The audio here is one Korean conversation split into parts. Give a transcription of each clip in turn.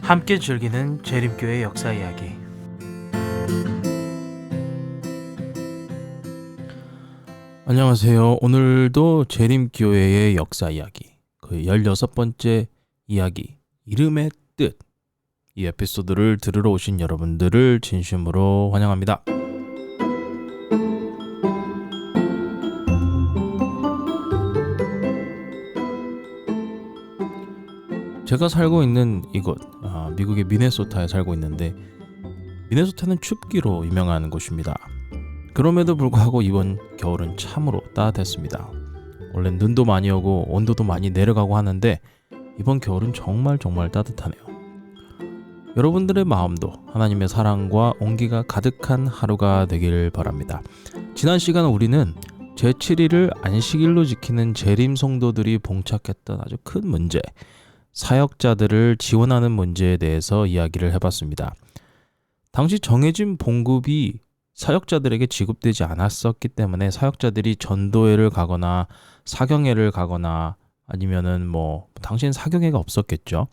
함께 즐기는 재림교회 역사 이야기. 안녕하세요. 오늘도 재림교회의 역사 이야기, 그 16번째 이야기, 이름의 뜻, 이 에피소드를 들으러 오신 여러분들을 진심으로 환영합니다. 제가 살고 있는 이곳, 미국의 미네소타에 살고 있는데, 미네소타는 춥기로 유명한 곳입니다. 그럼에도 불구하고 이번 겨울은 참으로 따뜻했습니다. 원래 눈도 많이 오고 온도도 많이 내려가고 하는데 이번 겨울은 정말 따뜻하네요. 여러분들의 마음도 하나님의 사랑과 온기가 가득한 하루가 되길 바랍니다. 지난 시간 우리는 제7일을 안식일로 지키는 재림 성도들이 봉착했던 아주 큰 문제, 사역자들을 지원하는 문제에 대해서 이야기를 해봤습니다. 당시 정해진 봉급이 사역자들에게 지급되지 않았었기 때문에 사역자들이 전도회를 가거나 사경회를 가거나 아니면은 당시엔 사경회가 없었겠죠.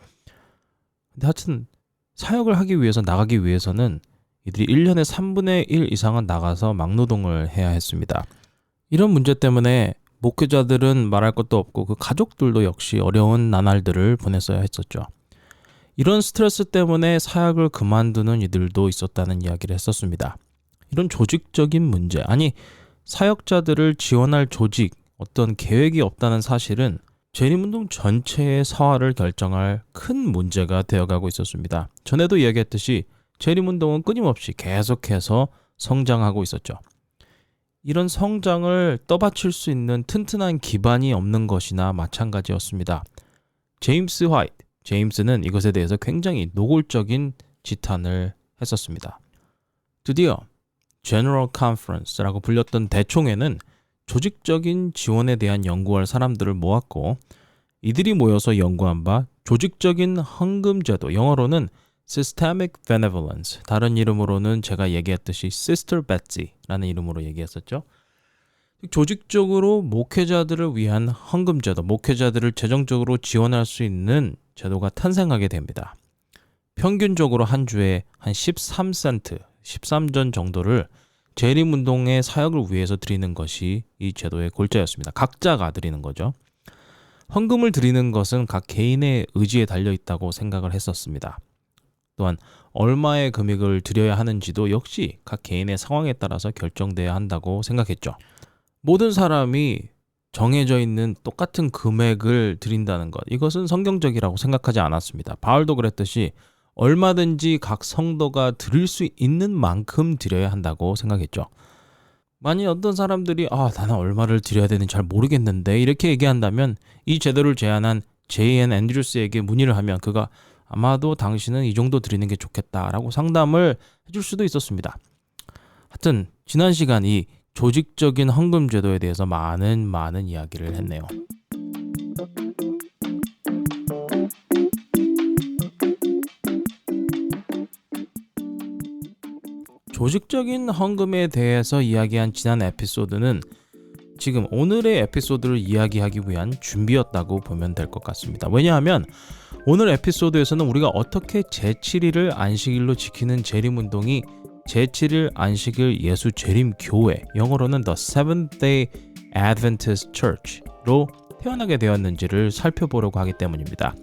근데 하여튼 사역을 하기 위해서 나가기 위해서는 이들이 1년에 3분의 1 이상은 나가서 막노동을 해야 했습니다. 이런 문제 때문에 목회자들은 말할 것도 없고 그 가족들도 역시 어려운 나날들을 보냈어야 했었죠. 이런 스트레스 때문에 사역을 그만두는 이들도 있었다는 이야기를 했었습니다. 이런 조직적인 문제, 아니 사역자들을 지원할 조직, 어떤 계획이 없다는 사실은 재림운동 전체의 사활을 결정할 큰 문제가 되어가고 있었습니다. 전에도 이야기했듯이 재림운동은 끊임없이 계속해서 성장하고 있었죠. 이런 성장을 떠받칠 수 있는 튼튼한 기반이 없는 것이나 마찬가지였습니다. 제임스 화이트, 제임스는 이것에 대해서 굉장히 노골적인 지탄을 했었습니다. 드디어 General Conference라고 불렸던 대총회는 조직적인 지원에 대한 연구할 사람들을 모았고, 이들이 모여서 연구한 바 조직적인 헌금제도, 영어로는 Systemic Benevolence, 다른 이름으로는 제가 얘기했듯이 Sister Betsy라는 이름으로 얘기했었죠. 조직적으로 목회자들을 위한 헌금제도, 목회자들을 재정적으로 지원할 수 있는 제도가 탄생하게 됩니다. 평균적으로 한 주에 한 13센트, 13전 정도를 재림운동의 사역을 위해서 드리는 것이 이 제도의 골자였습니다. 각자가 드리는 거죠. 헌금을 드리는 것은 각 개인의 의지에 달려있다고 생각을 했었습니다. 또한 얼마의 금액을 드려야 하는지도 역시 각 개인의 상황에 따라서 결정돼야 한다고 생각했죠. 모든 사람이 정해져 있는 똑같은 금액을 드린다는 것, 이것은 성경적이라고 생각하지 않았습니다. 바울도 그랬듯이 얼마든지 각 성도가 드릴 수 있는 만큼 드려야 한다고 생각했죠. 만약 어떤 사람들이 나는 얼마를 드려야 되는지 잘 모르겠는데 이렇게 얘기한다면 이 제도를 제안한 J.N. 앤드루스에게 문의를 하면 그가 아마도 당신은 이 정도 드리는 게 좋겠다라고 상담을 해줄 수도 있었습니다. 하여튼 지난 시간 이 조직적인 헌금 제도에 대해서 많은 이야기를 했네요. 조직적인 헌금에 대해서 이야기한 지난 에피소드는 지금 오늘의 에피소드를 이야기하기 위한 준비였다고 보면 될 것 같습니다. 왜냐하면 오늘 에피소드에서는 우리가 어떻게 제7일을 안식일로 지키는 재림운동이 제7일 안식일 예수 재림교회, 영어로는 The Seventh Day Adventist Church로 태어나게 되었는지를 살펴보려고 하기 때문입니다.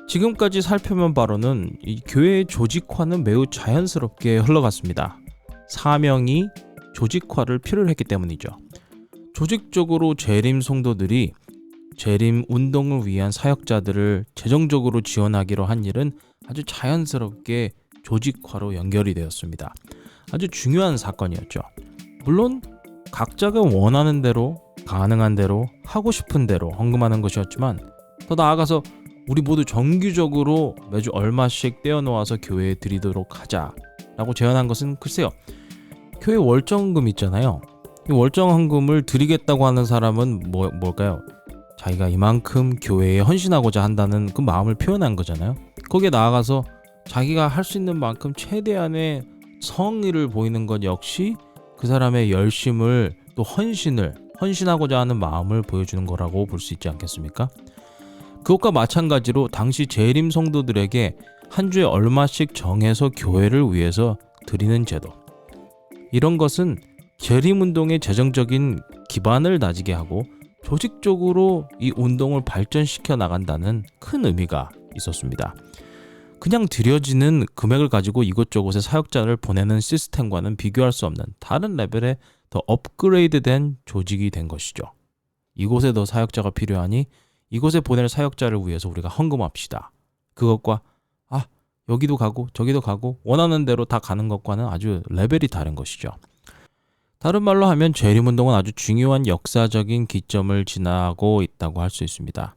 지금까지 살펴본 바로는 이 교회의 조직화는 매우 자연스럽게 흘러갔습니다. 사명이 조직화를 필요로 했기 때문이죠. 조직적으로 재림 성도들이 재림 운동을 위한 사역자들을 재정적으로 지원하기로 한 일은 아주 자연스럽게 조직화로 연결이 되었습니다. 아주 중요한 사건이었죠. 물론 각자가 원하는 대로, 가능한 대로, 하고 싶은 대로 헌금하는 것이었지만 더 나아가서 우리 모두 정기적으로 매주 얼마씩 떼어놓아서 교회에 드리도록 하자라고 제안한 것은 글쎄요, 교회 월정금 있잖아요. 이 월정헌금을 드리겠다고 하는 사람은 뭘까요? 자기가 이만큼 교회에 헌신하고자 한다는 그 마음을 표현한 거잖아요. 거기에 나아가서 자기가 할 수 있는 만큼 최대한의 성의를 보이는 것 역시 그 사람의 열심을, 또 헌신하고자 하는 마음을 보여주는 거라고 볼 수 있지 않겠습니까? 그것과 마찬가지로 당시 재림 성도들에게 한 주에 얼마씩 정해서 교회를 위해서 드리는 제도. 이런 것은 재림운동의 재정적인 기반을 다지게 하고 조직적으로 이 운동을 발전시켜 나간다는 큰 의미가 있었습니다. 그냥 들여지는 금액을 가지고 이곳저곳에 사역자를 보내는 시스템과는 비교할 수 없는 다른 레벨의 더 업그레이드된 조직이 된 것이죠. 이곳에 더 사역자가 필요하니 이곳에 보낼 사역자를 위해서 우리가 헌금합시다. 그것과 여기도 가고 저기도 가고 원하는 대로 다 가는 것과는 아주 레벨이 다른 것이죠. 다른 말로 하면 재림운동은 아주 중요한 역사적인 기점을 지나고 있다고 할 수 있습니다.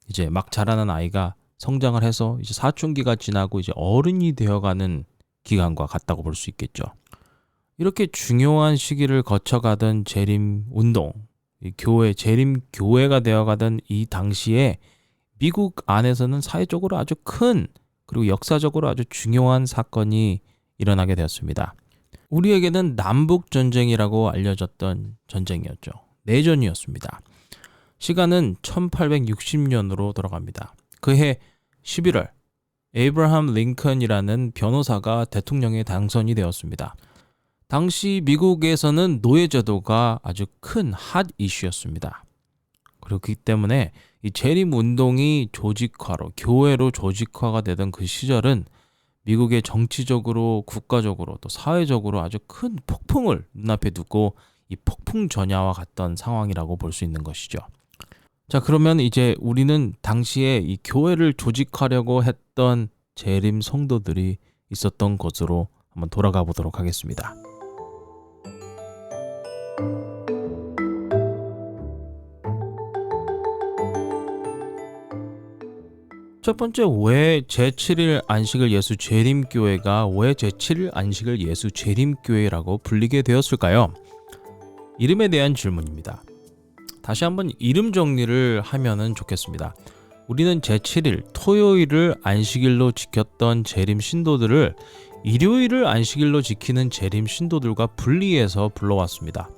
이제 막 자라는 아이가 성장을 해서 이제 사춘기가 지나고 이제 어른이 되어가는 기간과 같다고 볼 수 있겠죠. 이렇게 중요한 시기를 거쳐가던 재림운동, 재림교회가 되어가던 이 당시에 미국 안에서는 사회적으로 아주 큰 그리고 역사적으로 아주 중요한 사건이 일어나게 되었습니다. 우리에게는 남북전쟁이라고 알려졌던 전쟁이었죠. 내전이었습니다. 시간은 1860년으로 돌아갑니다. 그해 11월 에이브러함 링컨이라는 변호사가 대통령에 당선이 되었습니다. 당시 미국에서는 노예제도가 아주 큰 핫 이슈였습니다. 그렇기 때문에 이 재림운동이 조직화로, 교회로 조직화가 되던 그 시절은 미국의 정치적으로, 국가적으로 또 사회적으로 아주 큰 폭풍을 눈앞에 두고 이 폭풍 전야와 같던 상황이라고 볼 수 있는 것이죠. 자, 그러면 이제 우리는 당시에 이 교회를 조직하려고 했던 재림 성도들이 있었던 곳으로 한번 돌아가 보도록 하겠습니다. 첫 번째, 왜 제7일 안식을 예수 재림교회가 왜 제7일 안식을 예수 재림교회라고 불리게 되었을까요? 이름에 대한 질문입니다. 다시 한번 이름 정리를 하면은 좋겠습니다. 우리는 제7일 토요일을 안식일로 지켰던 재림 신도들을 일요일을 안식일로 지키는 재림 신도들과 분리해서 불러왔습니다.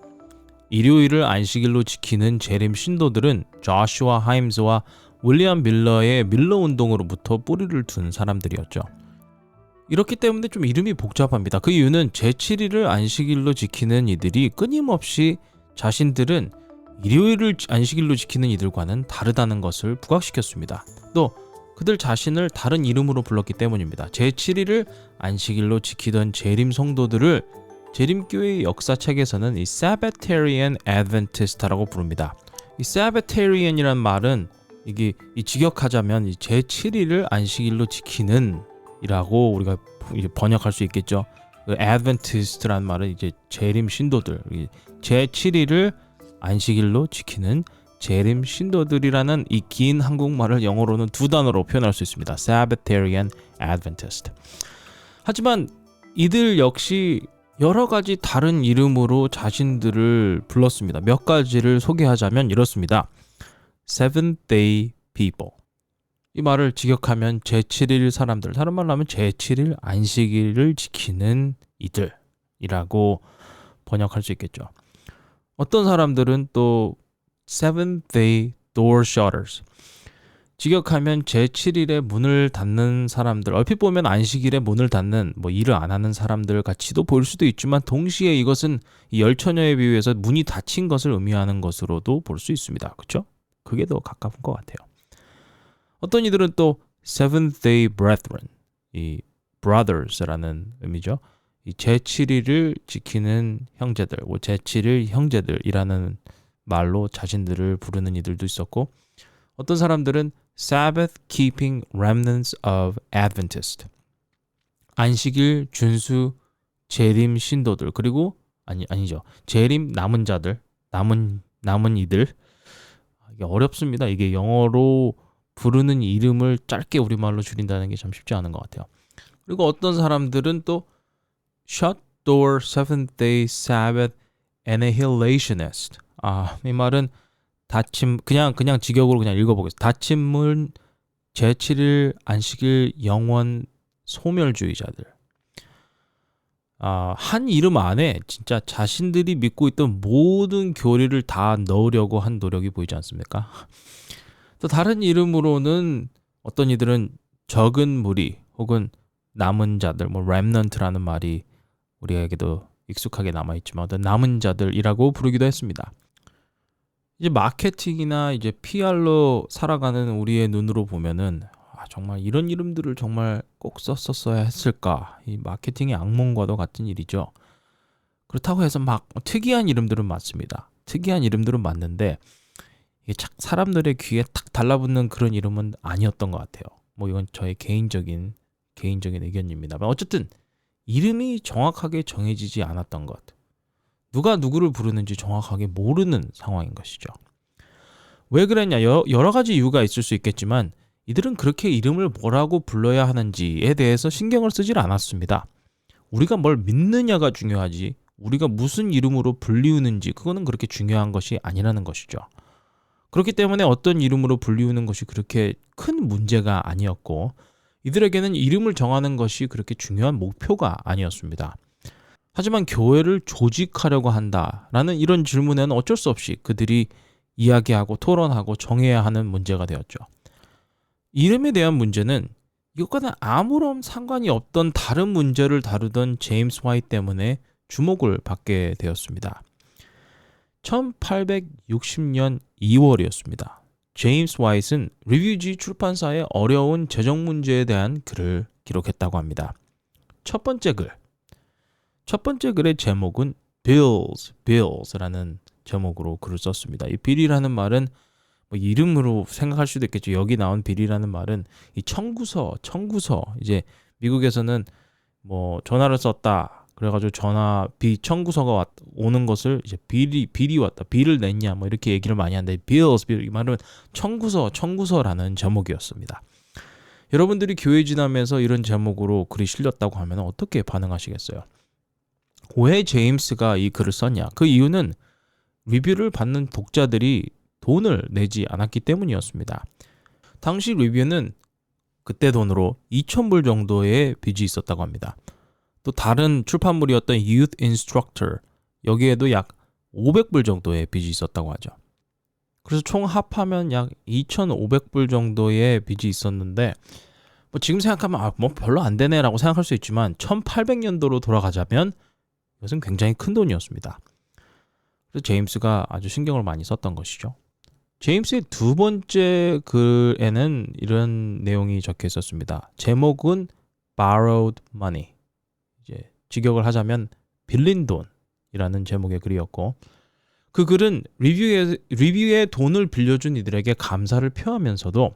일요일을 안식일로 지키는 재림 신도들은 조슈아 하임즈와 윌리엄 밀러의 밀러 운동으로부터 뿌리를 둔 사람들이었죠. 이렇기 때문에 좀 이름이 복잡합니다. 그 이유는 제7일을 안식일로 지키는 이들이 끊임없이 자신들은 일요일을 안식일로 지키는 이들과는 다르다는 것을 부각시켰습니다. 또 그들 자신을 다른 이름으로 불렀기 때문입니다. 제7일을 안식일로 지키던 재림 성도들을 재림교회의 역사책에서는 이 Sabbatarian Adventist라고 부릅니다. 이 Sabbatarian이란 말은 이게 직역하자면 제7일을 안식일로 지키는 이라고 우리가 이제 번역할 수 있겠죠. 그 Adventist란 말은 이제 재림 신도들, 제7일을 안식일로 지키는 재림 신도들이라는 이 긴 한국말을 영어로는 두 단어로 표현할 수 있습니다. Sabbatarian Adventist. 하지만 이들 역시 여러 가지 다른 이름으로 자신들을 불렀습니다. 몇 가지를 소개하자면 이렇습니다. Seventh Day People. 이 말을 직역하면 제7일 사람들, 다른 말로 하면 제7일 안식일을 지키는 이들이라고 번역할 수 있겠죠. 어떤 사람들은 또 Seventh Day Door Shutters. 직역하면 제7일에 문을 닫는 사람들, 얼핏 보면 안식일에 문을 닫는 일을 안 하는 사람들 같이도 보일 수도 있지만 동시에 이것은 이 열처녀에 비유해서 문이 닫힌 것을 의미하는 것으로도 볼 수 있습니다. 그렇죠? 그게 더 가까운 것 같아요. 어떤 이들은 또 Seventh Day Brethren, 이 brothers라는 의미죠. 이 제7일을 지키는 형제들, 제7일 형제들이라는 말로 자신들을 부르는 이들도 있었고, 어떤 사람들은 Sabbath Keeping Remnants of Adventist, 안식일 준수 재림 신도들, 그리고 아니죠, 재림 남은 자들, 남은 이들. 이게 어렵습니다. 이게 영어로 부르는 이름을 짧게 우리말로 줄인다는 게 참 쉽지 않은 것 같아요. 그리고 어떤 사람들은 또 Shut Door Seventh Day Sabbath Annihilationist. 이 말은 닫힌, 그냥 직역으로 그냥 읽어보겠습니다. 닫힌 문 제7일 안식일 영원 소멸주의자들. 한 이름 안에 진짜 자신들이 믿고 있던 모든 교리를 다 넣으려고 한 노력이 보이지 않습니까? 또 다른 이름으로는 어떤 이들은 적은 무리 혹은 남은 자들, 뭐 remnant라는 말이 우리에게도 익숙하게 남아있지만 어떤 남은 자들이라고 부르기도 했습니다. 이제 마케팅이나 이제 PR로 살아가는 우리의 눈으로 보면은 정말 이런 이름들을 정말 꼭 썼었어야 했을까? 이 마케팅의 악몽과도 같은 일이죠. 그렇다고 해서 막 특이한 이름들은 맞습니다. 특이한 이름들은 맞는데 이게 사람들의 귀에 탁 달라붙는 그런 이름은 아니었던 것 같아요. 뭐 이건 저의 개인적인 의견입니다만 어쨌든 이름이 정확하게 정해지지 않았던 것. 누가 누구를 부르는지 정확하게 모르는 상황인 것이죠. 왜 그랬냐? 여러 가지 이유가 있을 수 있겠지만 이들은 그렇게 이름을 뭐라고 불러야 하는지에 대해서 신경을 쓰질 않았습니다. 우리가 뭘 믿느냐가 중요하지 우리가 무슨 이름으로 불리우는지 그거는 그렇게 중요한 것이 아니라는 것이죠. 그렇기 때문에 어떤 이름으로 불리우는 것이 그렇게 큰 문제가 아니었고 이들에게는 이름을 정하는 것이 그렇게 중요한 목표가 아니었습니다. 하지만 교회를 조직하려고 한다라는 이런 질문에는 어쩔 수 없이 그들이 이야기하고 토론하고 정해야 하는 문제가 되었죠. 이름에 대한 문제는 이것과는 아무런 상관이 없던 다른 문제를 다루던 제임스 화이트 때문에 주목을 받게 되었습니다. 1860년 2월이었습니다. 제임스 화이트는 리뷰지 출판사의 어려운 재정 문제에 대한 글을 기록했다고 합니다. 첫 번째 글의 제목은 Bills라는 제목으로 글을 썼습니다. 이 Bill이라는 말은 뭐 이름으로 생각할 수도 있겠죠. 여기 나온 Bill이라는 말은 이 청구서 이제 미국에서는 뭐 전화를 썼다. 그래가지고 청구서가 오는 것을 이제 빌이 왔다. 빌을 냈냐 뭐 이렇게 얘기를 많이 하는데 이 말은 청구서라는 제목이었습니다. 여러분들이 교회 지나면서 이런 제목으로 글이 실렸다고 하면 어떻게 반응하시겠어요? 왜 제임스가 이 글을 썼냐? 그 이유는 리뷰를 받는 독자들이 돈을 내지 않았기 때문이었습니다. 당시 리뷰는 그때 돈으로 2,000불 정도의 빚이 있었다고 합니다. 또 다른 출판물이었던 Youth Instructor 여기에도 약 500불 정도의 빚이 있었다고 하죠. 그래서 총 합하면 약 2,500불 정도의 빚이 있었는데 뭐 지금 생각하면 뭐 별로 안 되네라고 생각할 수 있지만 1800년도로 돌아가자면 이것은 굉장히 큰 돈이었습니다. 그래서 제임스가 아주 신경을 많이 썼던 것이죠. 제임스의 두 번째 글에는 이런 내용이 적혀 있었습니다. 제목은 Borrowed Money. 이제 직역을 하자면 빌린 돈이라는 제목의 글이었고 그 글은 리뷰에 돈을 빌려준 이들에게 감사를 표하면서도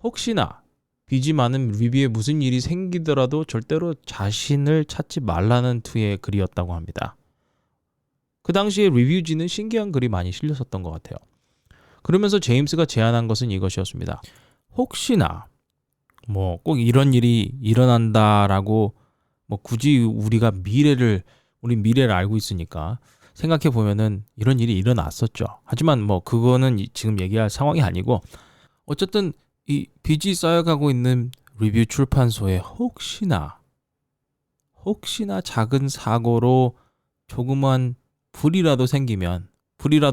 혹시나 빚이 많은 리뷰에 무슨 일이 생기더라도 절대로 자신을 찾지 말라는 투의 글이었다고 합니다. 그 당시에 리뷰지는 신기한 글이 많이 실렸었던 것 같아요. 그러면서 제임스가 제안한 것은 이것이었습니다. 혹시나 뭐 꼭 이런 일이 일어난다라고 뭐 굳이 우리 미래를 알고 있으니까 생각해 보면은 이런 일이 일어났었죠. 하지만 뭐 그거는 지금 얘기할 상황이 아니고 어쨌든 이 빚이 쌓여가고 있는 리뷰 출판소에 혹시나 작은 사고로 조그만 불이라도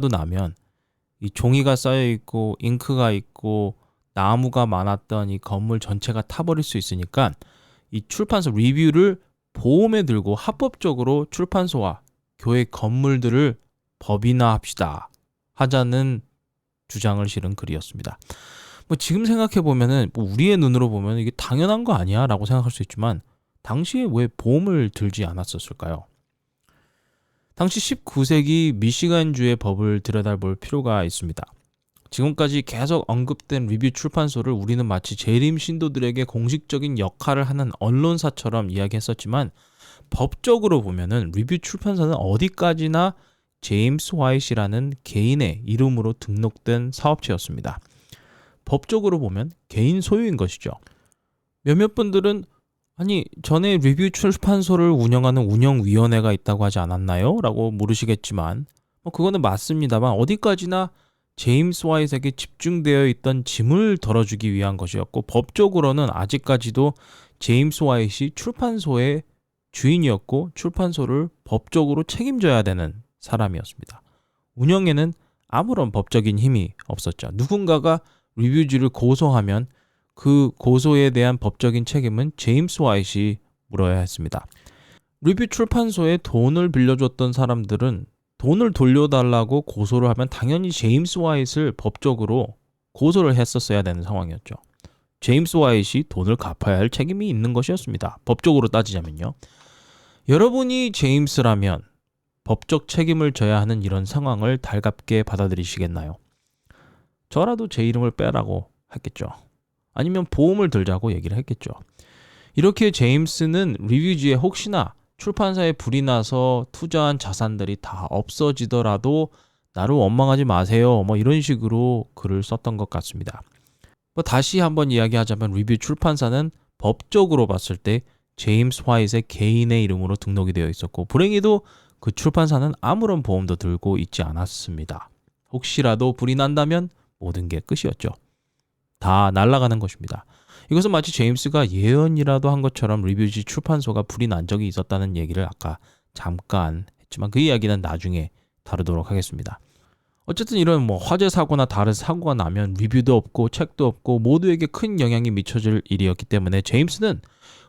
나면 이 종이가 쌓여 있고 잉크가 있고 나무가 많았던 이 건물 전체가 타버릴 수 있으니까 이 출판소 리뷰를 보험에 들고 합법적으로 출판소와 교회 건물들을 법인화합시다 하자는 주장을 실은 글이었습니다. 뭐 지금 생각해 보면은 뭐 우리의 눈으로 보면 이게 당연한 거 아니야라고 생각할 수 있지만 당시에 왜 보험을 들지 않았었을까요? 당시 19세기 미시간주의 법을 들여다볼 필요가 있습니다. 지금까지 계속 언급된 리뷰 출판소를 우리는 마치 재림 신도들에게 공식적인 역할을 하는 언론사처럼 이야기했었지만 법적으로 보면은 리뷰 출판사는 어디까지나 제임스 화이트라는 개인의 이름으로 등록된 사업체였습니다. 법적으로 보면 개인 소유인 것이죠. 몇몇 분들은 아니 전에 리뷰 출판소를 운영하는 운영위원회가 있다고 하지 않았나요? 라고 물으시겠지만 그거는 맞습니다만 어디까지나 제임스 화이트에게 집중되어 있던 짐을 덜어주기 위한 것이었고 법적으로는 아직까지도 제임스 화이트이 출판소의 주인이었고 출판소를 법적으로 책임져야 되는 사람이었습니다. 운영에는 아무런 법적인 힘이 없었죠. 누군가가 리뷰지를 고소하면 그 고소에 대한 법적인 책임은 제임스 화이트이 물어야 했습니다. 리뷰 출판소에 돈을 빌려줬던 사람들은 돈을 돌려달라고 고소를 하면 당연히 제임스 화이트를 법적으로 고소를 했었어야 되는 상황이었죠. 제임스 화이트이 돈을 갚아야 할 책임이 있는 것이었습니다. 법적으로 따지자면요. 여러분이 제임스라면 법적 책임을 져야 하는 이런 상황을 달갑게 받아들이시겠나요? 저라도 제 이름을 빼라고 했겠죠. 아니면 보험을 들자고 얘기를 했겠죠. 이렇게 제임스는 리뷰지에 혹시나 출판사에 불이 나서 투자한 자산들이 다 없어지더라도 나를 원망하지 마세요. 이런 식으로 글을 썼던 것 같습니다. 다시 한번 이야기하자면 리뷰 출판사는 법적으로 봤을 때 제임스 화이트의 개인의 이름으로 등록이 되어 있었고, 불행히도 그 출판사는 아무런 보험도 들고 있지 않았습니다. 혹시라도 불이 난다면 모든 게 끝이었죠. 다 날아가는 것입니다. 이것은 마치 제임스가 예언이라도 한 것처럼 리뷰지 출판소가 불이 난 적이 있었다는 얘기를 아까 잠깐 했지만 그 이야기는 나중에 다루도록 하겠습니다. 어쨌든 이런 화재 사고나 다른 사고가 나면 리뷰도 없고 책도 없고 모두에게 큰 영향이 미쳐질 일이었기 때문에 제임스는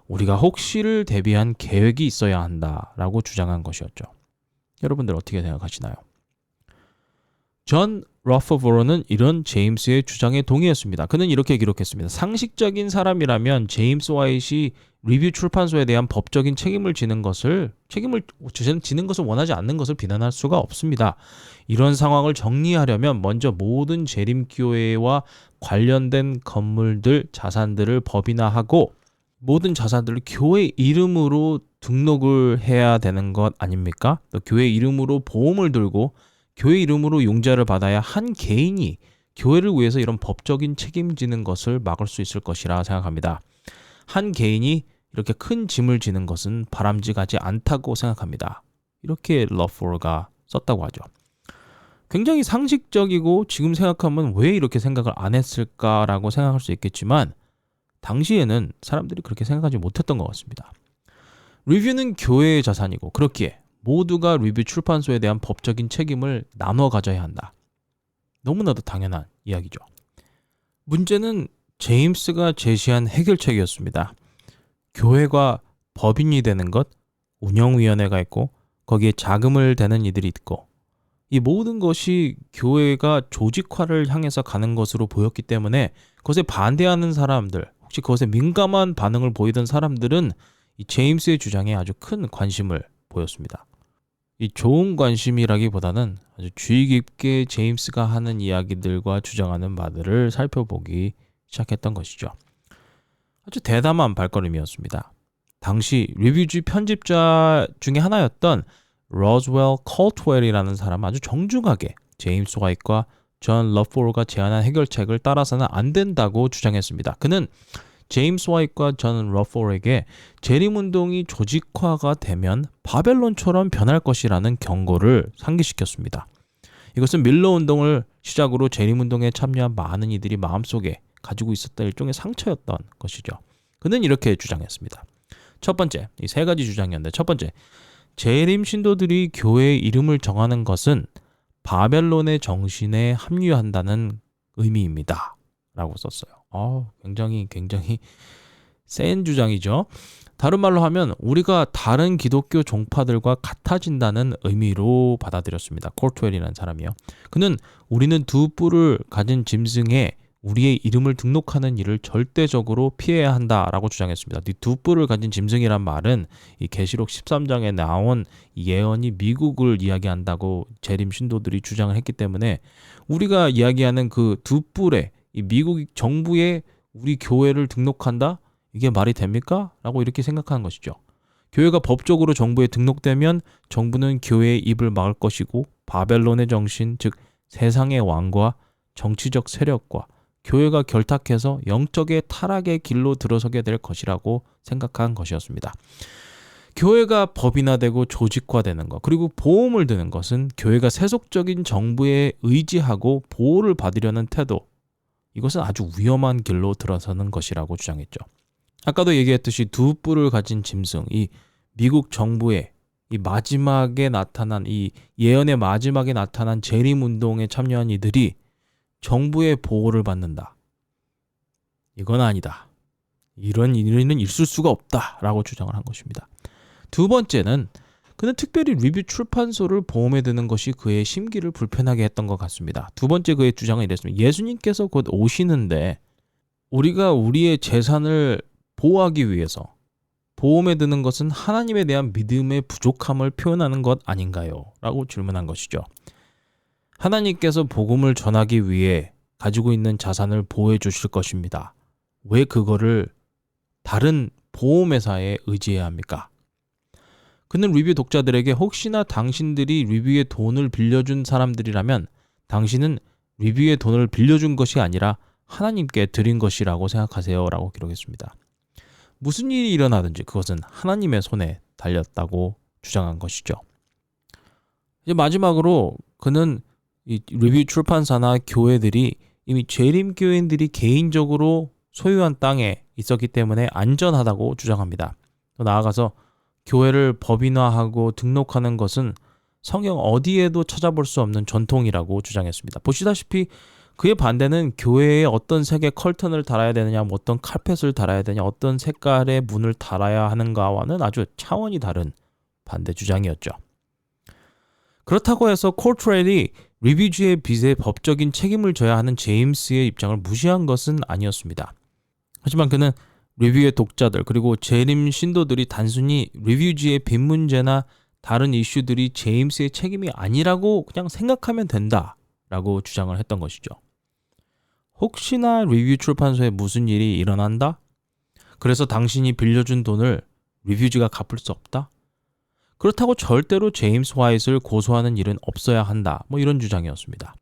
우리가 혹시를 대비한 계획이 있어야 한다라고 주장한 것이었죠. 여러분들 어떻게 생각하시나요? 존 러퍼보로는 이런 제임스의 주장에 동의했습니다. 그는 이렇게 기록했습니다. 상식적인 사람이라면 제임스 화이트이 리뷰 출판소에 대한 법적인 책임을 지는 것을 원하지 않는 것을 비난할 수가 없습니다. 이런 상황을 정리하려면 먼저 모든 재림교회와 관련된 건물들, 자산들을 법인화하고 모든 자산들을 교회 이름으로 등록을 해야 되는 것 아닙니까? 또 교회 이름으로 보험을 들고 교회 이름으로 융자를 받아야 한 개인이 교회를 위해서 이런 법적인 책임지는 것을 막을 수 있을 것이라 생각합니다. 한 개인이 이렇게 큰 짐을 지는 것은 바람직하지 않다고 생각합니다. 이렇게 러포가 썼다고 하죠. 굉장히 상식적이고 지금 생각하면 왜 이렇게 생각을 안 했을까라고 생각할 수 있겠지만 당시에는 사람들이 그렇게 생각하지 못했던 것 같습니다. 리뷰는 교회의 자산이고 그렇기에 모두가 리뷰 출판소에 대한 법적인 책임을 나눠 가져야 한다. 너무나도 당연한 이야기죠. 문제는 제임스가 제시한 해결책이었습니다. 교회가 법인이 되는 것, 운영위원회가 있고 거기에 자금을 대는 이들이 있고 이 모든 것이 교회가 조직화를 향해서 가는 것으로 보였기 때문에 그것에 반대하는 사람들, 혹시 그것에 민감한 반응을 보이던 사람들은 이 제임스의 주장에 아주 큰 관심을 보였습니다. 이 좋은 관심이라기보다는 아주 주의 깊게 제임스가 하는 이야기들과 주장하는 바들을 살펴보기 시작했던 것이죠. 아주 대담한 발걸음이었습니다. 당시 리뷰지 편집자 중에 하나였던 로즈웰 컬트웰이라는 사람 아주 정중하게 제임스 화이트와 존 러포가 제안한 해결책을 따라서는 안 된다고 주장했습니다. 그는 제임스 화이트와 존 러포에게 재림운동이 조직화가 되면 바벨론처럼 변할 것이라는 경고를 상기시켰습니다. 이것은 밀러운동을 시작으로 재림운동에 참여한 많은 이들이 마음속에 가지고 있었던 일종의 상처였던 것이죠. 그는 이렇게 주장했습니다. 첫 번째, 이 세 가지 주장이었는데 첫 번째, 재림 신도들이 교회의 이름을 정하는 것은 바벨론의 정신에 합류한다는 의미입니다. 라고 썼어요. 굉장히 센 주장이죠. 다른 말로 하면 우리가 다른 기독교 종파들과 같아진다는 의미로 받아들였습니다. 콜트웰이라는 사람이요. 그는 우리는 두 뿔을 가진 짐승에 우리의 이름을 등록하는 일을 절대적으로 피해야 한다라고 주장했습니다. 이 두 뿔을 가진 짐승이란 말은 이 계시록 13장에 나온 예언이 미국을 이야기한다고 재림 신도들이 주장을 했기 때문에 우리가 이야기하는 그 두 뿔에 이 미국 정부에 우리 교회를 등록한다? 이게 말이 됩니까? 라고 이렇게 생각하는 것이죠. 교회가 법적으로 정부에 등록되면 정부는 교회의 입을 막을 것이고 바벨론의 정신, 즉 세상의 왕과 정치적 세력과 교회가 결탁해서 영적의 타락의 길로 들어서게 될 것이라고 생각한 것이었습니다. 교회가 법인화되고 조직화되는 것, 그리고 보험을 드는 것은 교회가 세속적인 정부에 의지하고 보호를 받으려는 태도, 이것은 아주 위험한 길로 들어서는 것이라고 주장했죠. 아까도 얘기했듯이 두 뿔을 가진 짐승, 이 미국 정부의 이 마지막에 나타난 이 예언의 마지막에 나타난 재림운동에 참여한 이들이 정부의 보호를 받는다. 이건 아니다. 이런 일은 있을 수가 없다라고 주장을 한 것입니다. 두 번째는 그는 특별히 리뷰 출판소를 보험에 드는 것이 그의 심기를 불편하게 했던 것 같습니다. 두 번째 그의 주장은 이랬습니다. 예수님께서 곧 오시는데 우리가 우리의 재산을 보호하기 위해서 보험에 드는 것은 하나님에 대한 믿음의 부족함을 표현하는 것 아닌가요? 라고 질문한 것이죠. 하나님께서 복음을 전하기 위해 가지고 있는 자산을 보호해 주실 것입니다. 왜 그거를 다른 보험회사에 의지해야 합니까? 그는 리뷰 독자들에게 혹시나 당신들이 리뷰의 돈을 빌려준 사람들이라면 당신은 리뷰의 돈을 빌려준 것이 아니라 하나님께 드린 것이라고 생각하세요 라고 기록했습니다. 무슨 일이 일어나든지 그것은 하나님의 손에 달렸다고 주장한 것이죠. 이제 마지막으로 그는 이 리뷰 출판사나 교회들이 이미 재림교인들이 개인적으로 소유한 땅에 있었기 때문에 안전하다고 주장합니다. 또 나아가서 교회를 법인화하고 등록하는 것은 성경 어디에도 찾아볼 수 없는 전통이라고 주장했습니다. 보시다시피 그의 반대는 교회에 어떤 색의 커튼을 달아야 되느냐, 뭐 어떤 카펫을 달아야 되냐, 어떤 색깔의 문을 달아야 하는가와는 아주 차원이 다른 반대 주장이었죠. 그렇다고 해서 콜트레일이 리뷰주의 빚에 법적인 책임을 져야 하는 제임스의 입장을 무시한 것은 아니었습니다. 하지만 그는 리뷰의 독자들 그리고 재림 신도들이 단순히 리뷰주의 빚 문제나 다른 이슈들이 제임스의 책임이 아니라고 그냥 생각하면 된다라고 주장을 했던 것이죠. 혹시나 리뷰 출판소에 무슨 일이 일어난다? 그래서 당신이 빌려준 돈을 리뷰지가 갚을 수 없다? 그렇다고 절대로 제임스 화이트를 고소하는 일은 없어야 한다. 뭐 이런 주장이었습니다.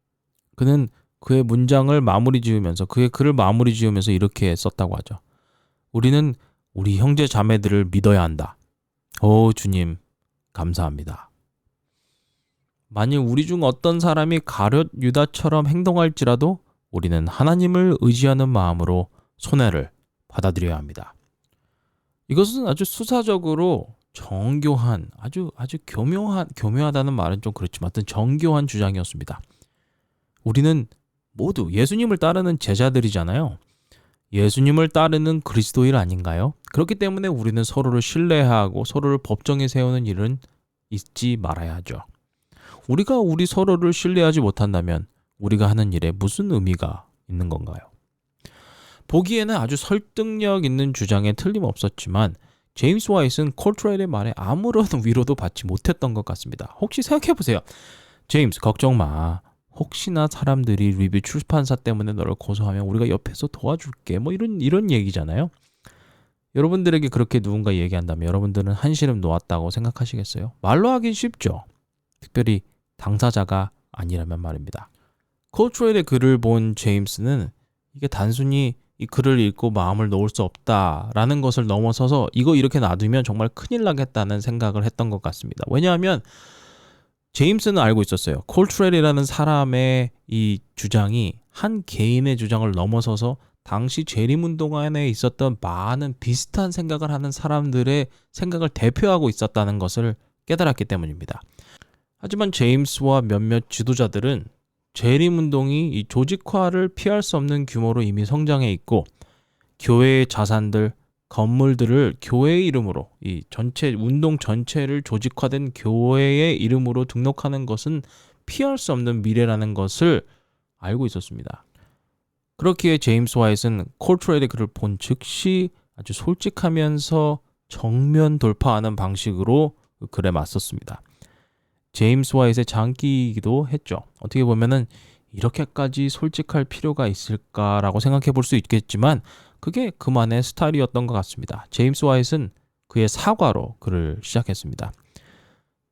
그는 그의 문장을 마무리 지으면서 그의 글을 마무리 지으면서 이렇게 썼다고 하죠. 우리는 우리 형제 자매들을 믿어야 한다. 오 주님 감사합니다. 만일 우리 중 어떤 사람이 가룟 유다처럼 행동할지라도 우리는 하나님을 의지하는 마음으로 손해를 받아들여야 합니다. 이것은 아주 수사적으로 정교한 아주 교묘하다는 말은 좀 그렇지만 하여튼 정교한 주장이었습니다. 우리는 모두 예수님을 따르는 제자들이잖아요. 예수님을 따르는 그리스도인 아닌가요? 그렇기 때문에 우리는 서로를 신뢰하고 서로를 법정에 세우는 일은 잊지 말아야 하죠. 우리가 우리 서로를 신뢰하지 못한다면 우리가 하는 일에 무슨 의미가 있는 건가요? 보기에는 아주 설득력 있는 주장에 틀림없었지만 제임스 화이트는 콜트레일의 말에 아무런 위로도 받지 못했던 것 같습니다. 혹시 생각해보세요. 제임스 걱정 마. 혹시나 사람들이 리뷰 출판사 때문에 너를 고소하면 우리가 옆에서 도와줄게. 뭐 이런 얘기잖아요. 여러분들에게 그렇게 누군가 얘기한다면 여러분들은 한시름 놓았다고 생각하시겠어요? 말로 하긴 쉽죠. 특별히 당사자가 아니라면 말입니다. 콜트레일의 글을 본 제임스는 이게 단순히 이 글을 읽고 마음을 놓을 수 없다라는 것을 넘어서서 이거 이렇게 놔두면 정말 큰일 나겠다는 생각을 했던 것 같습니다. 왜냐하면 제임스는 알고 있었어요. 콜트레일이라는 사람의 이 주장이 한 개인의 주장을 넘어서서 당시 재림운동 안에 있었던 많은 비슷한 생각을 하는 사람들의 생각을 대표하고 있었다는 것을 깨달았기 때문입니다. 하지만 제임스와 몇몇 지도자들은 재림운동이 이 조직화를 피할 수 없는 규모로 이미 성장해 있고 교회의 자산들, 건물들을 교회의 이름으로 이 전체 운동 전체를 조직화된 교회의 이름으로 등록하는 것은 피할 수 없는 미래라는 것을 알고 있었습니다. 그렇기에 제임스 화이트는 콜트레일의 글을 본 즉시 아주 솔직하면서 정면 돌파하는 방식으로 그 글에 맞섰습니다. 제임스 화이트의 장기이기도 했죠. 어떻게 보면은 이렇게까지 솔직할 필요가 있을까라고 생각해 볼 수 있겠지만 그게 그만의 스타일이었던 것 같습니다. 제임스 화이트는 그의 사과로 글을 시작했습니다.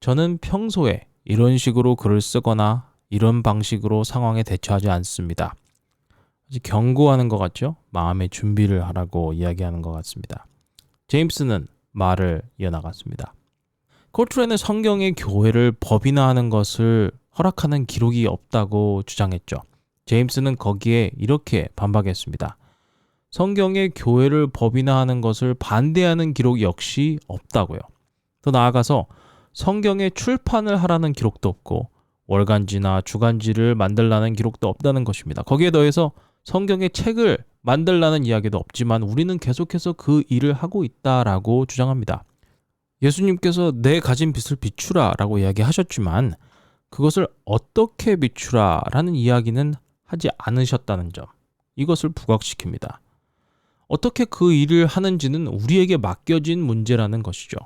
저는 평소에 이런 식으로 글을 쓰거나 이런 방식으로 상황에 대처하지 않습니다. 경고하는 것 같죠? 마음의 준비를 하라고 이야기하는 것 같습니다. 제임스는 말을 이어나갔습니다. 콜트레일은 성경의 교회를 법인화하는 것을 허락하는 기록이 없다고 주장했죠. 제임스는 거기에 이렇게 반박했습니다. 성경의 교회를 법인화하는 것을 반대하는 기록 역시 없다고요. 더 나아가서 성경의 출판을 하라는 기록도 없고 월간지나 주간지를 만들라는 기록도 없다는 것입니다. 거기에 더해서 성경의 책을 만들라는 이야기도 없지만 우리는 계속해서 그 일을 하고 있다라고 주장합니다. 예수님께서 내 가진 빚을 비추라 라고 이야기하셨지만 그것을 어떻게 비추라 라는 이야기는 하지 않으셨다는 점, 이것을 부각시킵니다. 어떻게 그 일을 하는지는 우리에게 맡겨진 문제라는 것이죠.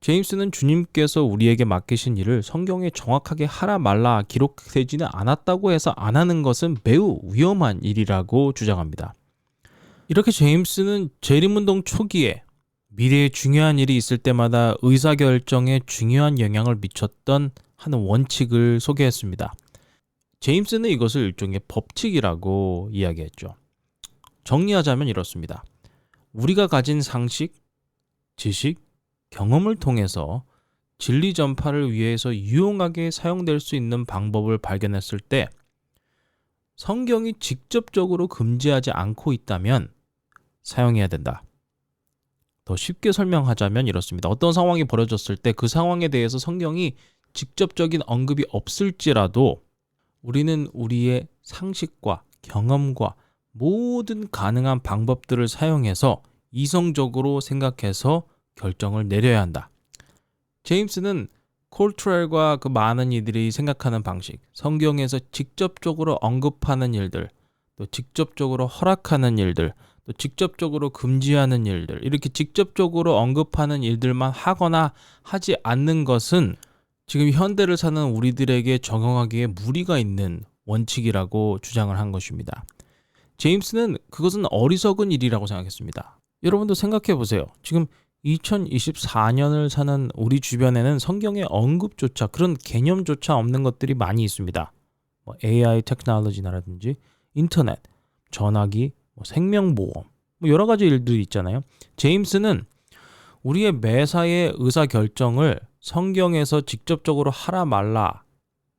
제임스는 주님께서 우리에게 맡기신 일을 성경에 정확하게 하라 말라 기록되지는 않았다고 해서 안 하는 것은 매우 위험한 일이라고 주장합니다. 이렇게 제임스는 재림운동 초기에 미래에 중요한 일이 있을 때마다 의사결정에 중요한 영향을 미쳤던 한 원칙을 소개했습니다. 제임스는 이것을 일종의 법칙이라고 이야기했죠. 정리하자면 이렇습니다. 우리가 가진 상식, 지식, 경험을 통해서 진리 전파를 위해서 유용하게 사용될 수 있는 방법을 발견했을 때 성경이 직접적으로 금지하지 않고 있다면 사용해야 된다. 더 쉽게 설명하자면 이렇습니다. 어떤 상황이 벌어졌을 때 그 상황에 대해서 성경이 직접적인 언급이 없을지라도 우리는 우리의 상식과 경험과 모든 가능한 방법들을 사용해서 이성적으로 생각해서 결정을 내려야 한다. 제임스는 콜트렐과 그 많은 이들이 생각하는 방식, 성경에서 직접적으로 언급하는 일들, 또 직접적으로 허락하는 일들, 또 직접적으로 금지하는 일들, 이렇게 직접적으로 언급하는 일들만 하거나 하지 않는 것은 지금 현대를 사는 우리들에게 적용하기에 무리가 있는 원칙이라고 주장을 한 것입니다. 제임스는 그것은 어리석은 일이라고 생각했습니다. 여러분도 생각해 보세요. 지금 2024년을 사는 우리 주변에는 성경의 언급조차, 그런 개념조차 없는 것들이 많이 있습니다. AI 테크놀로지라든지 인터넷, 전화기, 생명보험, 여러 가지 일들이 있잖아요. 제임스는 우리의 매사의 의사결정을 성경에서 직접적으로 하라 말라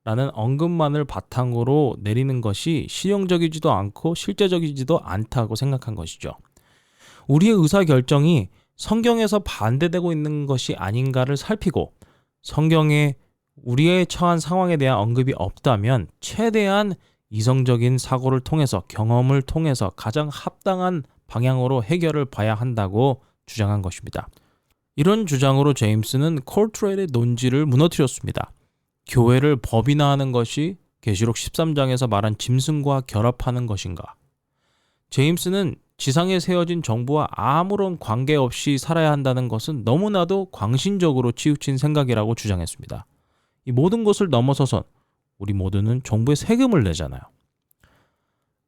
라는 언급만을 바탕으로 내리는 것이 실용적이지도 않고 실제적이지도 않다고 생각한 것이죠. 우리의 의사결정이 성경에서 반대되고 있는 것이 아닌가를 살피고 성경에 우리의 처한 상황에 대한 언급이 없다면 최대한 이성적인 사고를 통해서, 경험을 통해서 가장 합당한 방향으로 해결을 봐야 한다고 주장한 것입니다. 이런 주장으로 제임스는 콜트렐의 논지를 무너뜨렸습니다. 교회를 법인화하는 것이 계시록 13장에서 말한 짐승과 결합하는 것인가? 제임스는 지상에 세워진 정부와 아무런 관계없이 살아야 한다는 것은 너무나도 광신적으로 치우친 생각이라고 주장했습니다. 이 모든 것을 넘어서선 우리 모두는 정부에 세금을 내잖아요.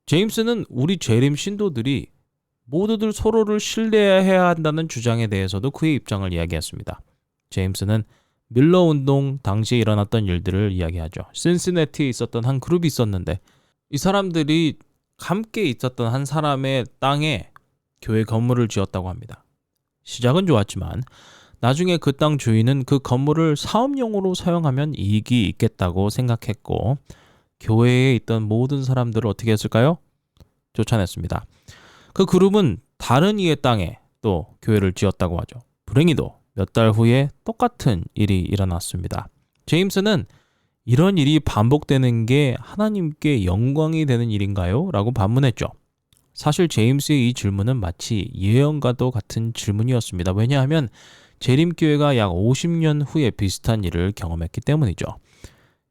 제임스는 우리 재림 신도들이 모두들 서로를 신뢰해야 한다는 주장에 대해서도 그의 입장을 이야기했습니다. 제임스는 밀러 운동 당시에 일어났던 일들을 이야기하죠. 신시내티에 있었던 한 그룹이 있었는데 이 사람들이 함께 있었던 한 사람의 땅에 교회 건물을 지었다고 합니다. 시작은 좋았지만 나중에 그 땅 주인은 그 건물을 사업용으로 사용하면 이익이 있겠다고 생각했고 교회에 있던 모든 사람들을 어떻게 했을까요? 쫓아냈습니다. 그 그룹은 다른 이의 땅에 또 교회를 지었다고 하죠. 불행히도 몇 달 후에 똑같은 일이 일어났습니다. 제임스는 이런 일이 반복되는 게 하나님께 영광이 되는 일인가요? 라고 반문했죠. 사실 제임스의 이 질문은 마치 예언과도 같은 질문이었습니다. 왜냐하면 재림교회가 약 50년 후에 비슷한 일을 경험했기 때문이죠.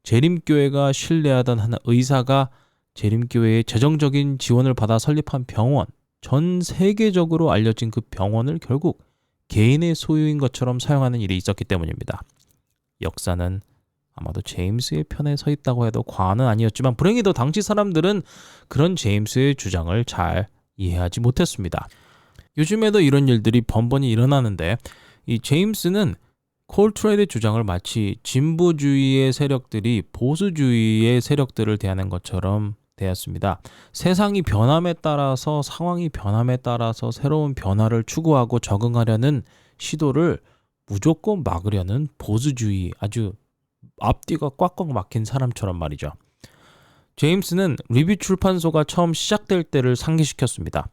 재림교회가 신뢰하던 한 의사가 재림교회의 재정적인 지원을 받아 설립한 병원, 전 세계적으로 알려진 그 병원을 결국 개인의 소유인 것처럼 사용하는 일이 있었기 때문입니다. 역사는 아마도 제임스의 편에 서 있다고 해도 과언은 아니었지만 불행히도 당시 사람들은 그런 제임스의 주장을 잘 이해하지 못했습니다. 요즘에도 이런 일들이 번번이 일어나는데 이 제임스는 콜트렐의 주장을 마치 진보주의의 세력들이 보수주의의 세력들을 대하는 것처럼 되었습니다. 세상이 변함에 따라서, 상황이 변함에 따라서 새로운 변화를 추구하고 적응하려는 시도를 무조건 막으려는 보수주의, 아주 앞뒤가 꽉꽉 막힌 사람처럼 말이죠. 제임스는 리뷰 출판소가 처음 시작될 때를 상기시켰습니다.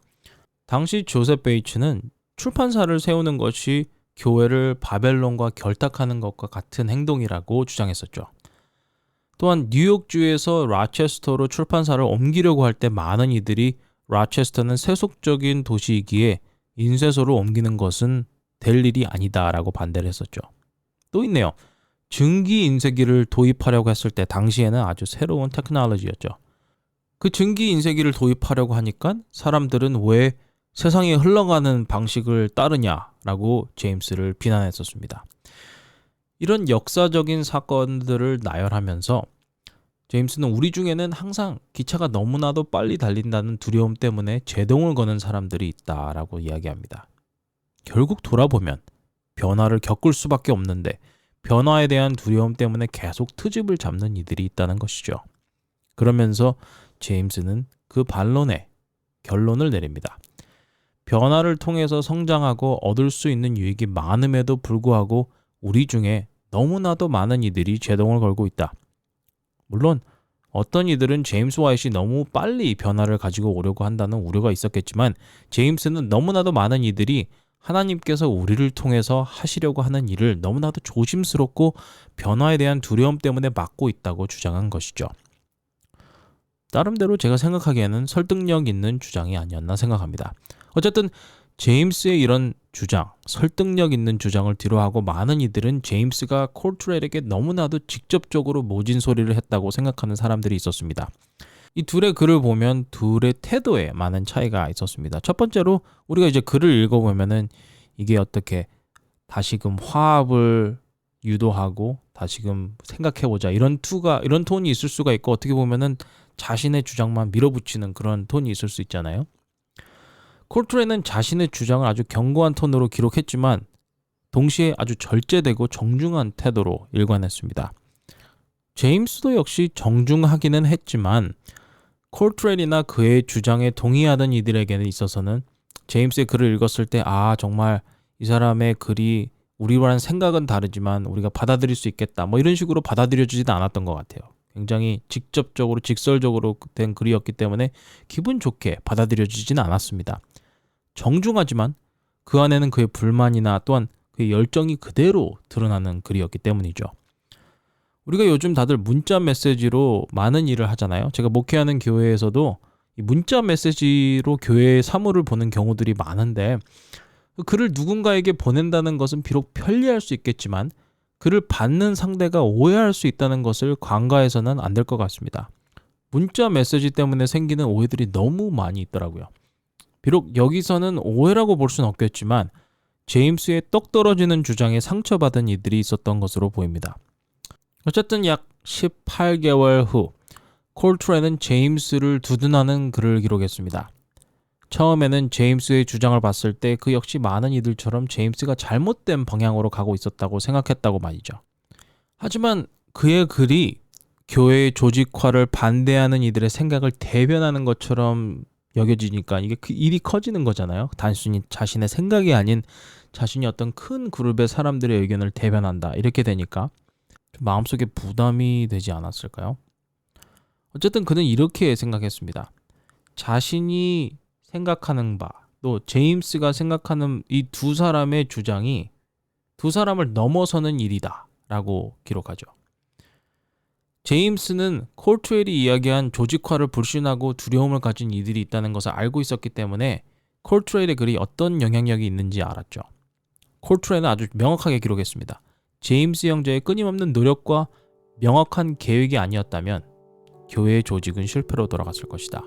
당시 조셉 베이츠는 출판사를 세우는 것이 교회를 바벨론과 결탁하는 것과 같은 행동이라고 주장했었죠. 또한 뉴욕주에서 라체스터로 출판사를 옮기려고 할 때 많은 이들이 라체스터는 세속적인 도시이기에 인쇄소로 옮기는 것은 될 일이 아니다라고 반대를 했었죠. 또 있네요. 증기 인쇄기를 도입하려고 했을 때 당시에는 아주 새로운 테크놀로지였죠. 그 증기 인쇄기를 도입하려고 하니까 사람들은 왜 세상이 흘러가는 방식을 따르냐라고 제임스를 비난했었습니다. 이런 역사적인 사건들을 나열하면서 제임스는 우리 중에는 항상 기차가 너무나도 빨리 달린다는 두려움 때문에 제동을 거는 사람들이 있다라고 이야기합니다. 결국 돌아보면 변화를 겪을 수밖에 없는데 변화에 대한 두려움 때문에 계속 트집을 잡는 이들이 있다는 것이죠. 그러면서 제임스는 그 반론에 결론을 내립니다. 변화를 통해서 성장하고 얻을 수 있는 유익이 많음에도 불구하고 우리 중에 너무나도 많은 이들이 제동을 걸고 있다. 물론 어떤 이들은 제임스 와이엇이 너무 빨리 변화를 가지고 오려고 한다는 우려가 있었겠지만 제임스는 너무나도 많은 이들이 하나님께서 우리를 통해서 하시려고 하는 일을 너무나도 조심스럽고 변화에 대한 두려움 때문에 막고 있다고 주장한 것이죠. 나름대로 제가 생각하기에는 설득력 있는 주장이 아니었나 생각합니다. 어쨌든 제임스의 이런 주장, 설득력 있는 주장을 뒤로하고 많은 이들은 제임스가 콜트렐에게 너무나도 직접적으로 모진 소리를 했다고 생각하는 사람들이 있었습니다. 이 둘의 글을 보면 둘의 태도에 많은 차이가 있었습니다. 첫 번째로 우리가 이제 글을 읽어보면은 이게 어떻게 다시금 화합을 유도하고 다시금 생각해보자 이런 톤이 있을 수가 있고 어떻게 보면은 자신의 주장만 밀어붙이는 그런 톤이 있을 수 있잖아요. 콜트렐은 자신의 주장을 아주 견고한 톤으로 기록했지만 동시에 아주 절제되고 정중한 태도로 일관했습니다. 제임스도 역시 정중하기는 했지만 콜트렐이나 그의 주장에 동의하던 이들에게는 있어서는 제임스의 글을 읽었을 때 정말 이 사람의 글이 우리와는 생각은 다르지만 우리가 받아들일 수 있겠다 뭐 이런 식으로 받아들여지지도 않았던 것 같아요. 굉장히 직접적으로 직설적으로 된 글이었기 때문에 기분 좋게 받아들여지지는 않았습니다. 정중하지만 그 안에는 그의 불만이나 또한 그의 열정이 그대로 드러나는 글이었기 때문이죠. 우리가 요즘 다들 문자 메시지로 많은 일을 하잖아요. 제가 목회하는 교회에서도 이 문자 메시지로 교회의 사무를 보는 경우들이 많은데 그 글을 누군가에게 보낸다는 것은 비록 편리할 수 있겠지만 그를 받는 상대가 오해할 수 있다는 것을 간과해서는 안 될 것 같습니다. 문자 메시지 때문에 생기는 오해들이 너무 많이 있더라고요. 비록 여기서는 오해라고 볼 수는 없겠지만 제임스의 떡 떨어지는 주장에 상처받은 이들이 있었던 것으로 보입니다. 어쨌든 약 18개월 후 콜트렐은 제임스를 두둔하는 글을 기록했습니다. 처음에는 제임스의 주장을 봤을 때 그 역시 많은 이들처럼 제임스가 잘못된 방향으로 가고 있었다고 생각했다고 말이죠. 하지만 그의 글이 교회의 조직화를 반대하는 이들의 생각을 대변하는 것처럼 여겨지니까 이게 그 일이 커지는 거잖아요. 단순히 자신의 생각이 아닌 자신이 어떤 큰 그룹의 사람들의 의견을 대변한다. 이렇게 되니까 좀 마음속에 부담이 되지 않았을까요? 어쨌든 그는 이렇게 생각했습니다. 자신이 생각하는 바, 또 제임스가 생각하는 이 두 사람의 주장이 두 사람을 넘어서는 일이다 라고 기록하죠. 제임스는 콜트렐이 이야기한 조직화를 불신하고 두려움을 가진 이들이 있다는 것을 알고 있었기 때문에 콜트렐의 글이 어떤 영향력이 있는지 알았죠. 콜트렐은 아주 명확하게 기록했습니다. 제임스 형제의 끊임없는 노력과 명확한 계획이 아니었다면 교회의 조직은 실패로 돌아갔을 것이다.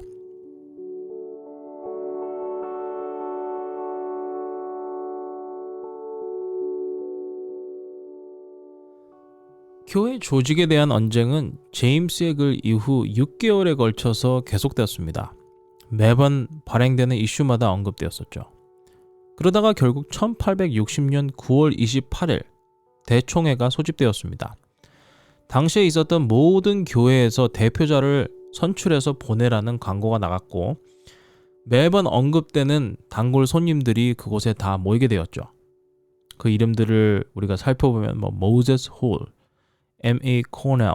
교회 조직에 대한 언쟁은 제임스의 글 이후 6개월에 걸쳐서 계속되었습니다. 매번 발행되는 이슈마다 언급되었었죠. 그러다가 결국 1860년 9월 28일 대총회가 소집되었습니다. 당시에 있었던 모든 교회에서 대표자를 선출해서 보내라는 광고가 나갔고 매번 언급되는 단골 손님들이 그곳에 다 모이게 되었죠. 그 이름들을 우리가 살펴보면 모세스 홀, M.A. 코넬,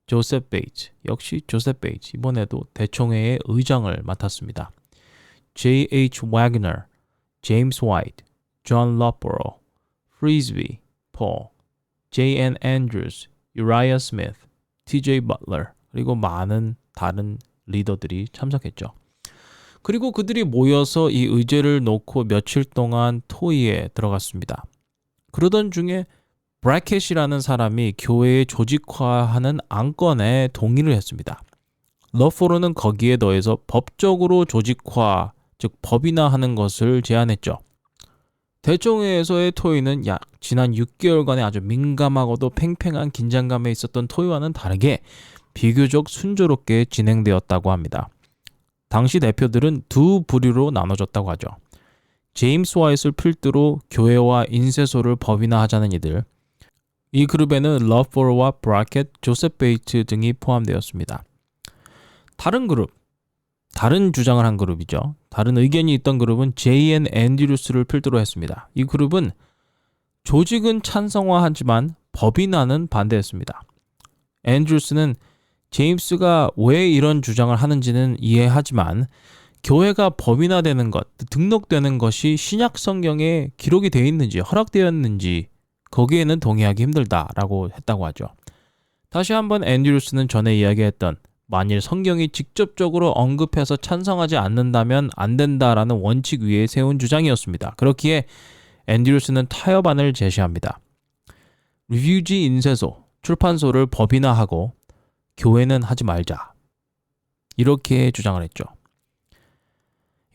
조셉 베이츠, 역시 조셉 베이츠 이번에도 대총회의 의장을 맡았습니다. J.H. 와그너, 제임스 화이트, 존 러버로, 프리즈비, 폴, J.N. 앤드루스, 유라이아 스미스, T.J. 버틀러 그리고 많은 다른 리더들이 참석했죠. 그리고 그들이 모여서 이 의제를 놓고 며칠 동안 토의에 들어갔습니다. 그러던 중에 브래켓이라는 사람이 교회의 조직화하는 안건에 동의를 했습니다. 러포로는 거기에 더해서 법적으로 조직화, 즉 법인화하는 것을 제안했죠. 대총회에서의 토의는 지난 6개월간의 아주 민감하고도 팽팽한 긴장감에 있었던 토의와는 다르게 비교적 순조롭게 진행되었다고 합니다. 당시 대표들은 두 부류로 나눠졌다고 하죠. 제임스 화이트를 필두로 교회와 인쇄소를 법인화하자는 이들, 이 그룹에는 러포로와 브라켓, 조셉 베이츠 등이 포함되었습니다. 다른 그룹, 다른 주장을 한 그룹이죠. 다른 의견이 있던 그룹은 J.N. 앤드류스를 필두로 했습니다. 이 그룹은 조직은 찬성화하지만 법인화는 반대했습니다. 앤드류스는 제임스가 왜 이런 주장을 하는지는 이해하지만 교회가 법인화되는 것, 등록되는 것이 신약 성경에 기록이 되어 있는지 허락되었는지 거기에는 동의하기 힘들다라고 했다고 하죠. 다시 한번 앤드류스는 전에 이야기했던 만일 성경이 직접적으로 언급해서 찬성하지 않는다면 안 된다라는 원칙 위에 세운 주장이었습니다. 그렇기에 앤드류스는 타협안을 제시합니다. 리뷰지 인쇄소, 출판소를 법인화하고 교회는 하지 말자. 이렇게 주장을 했죠.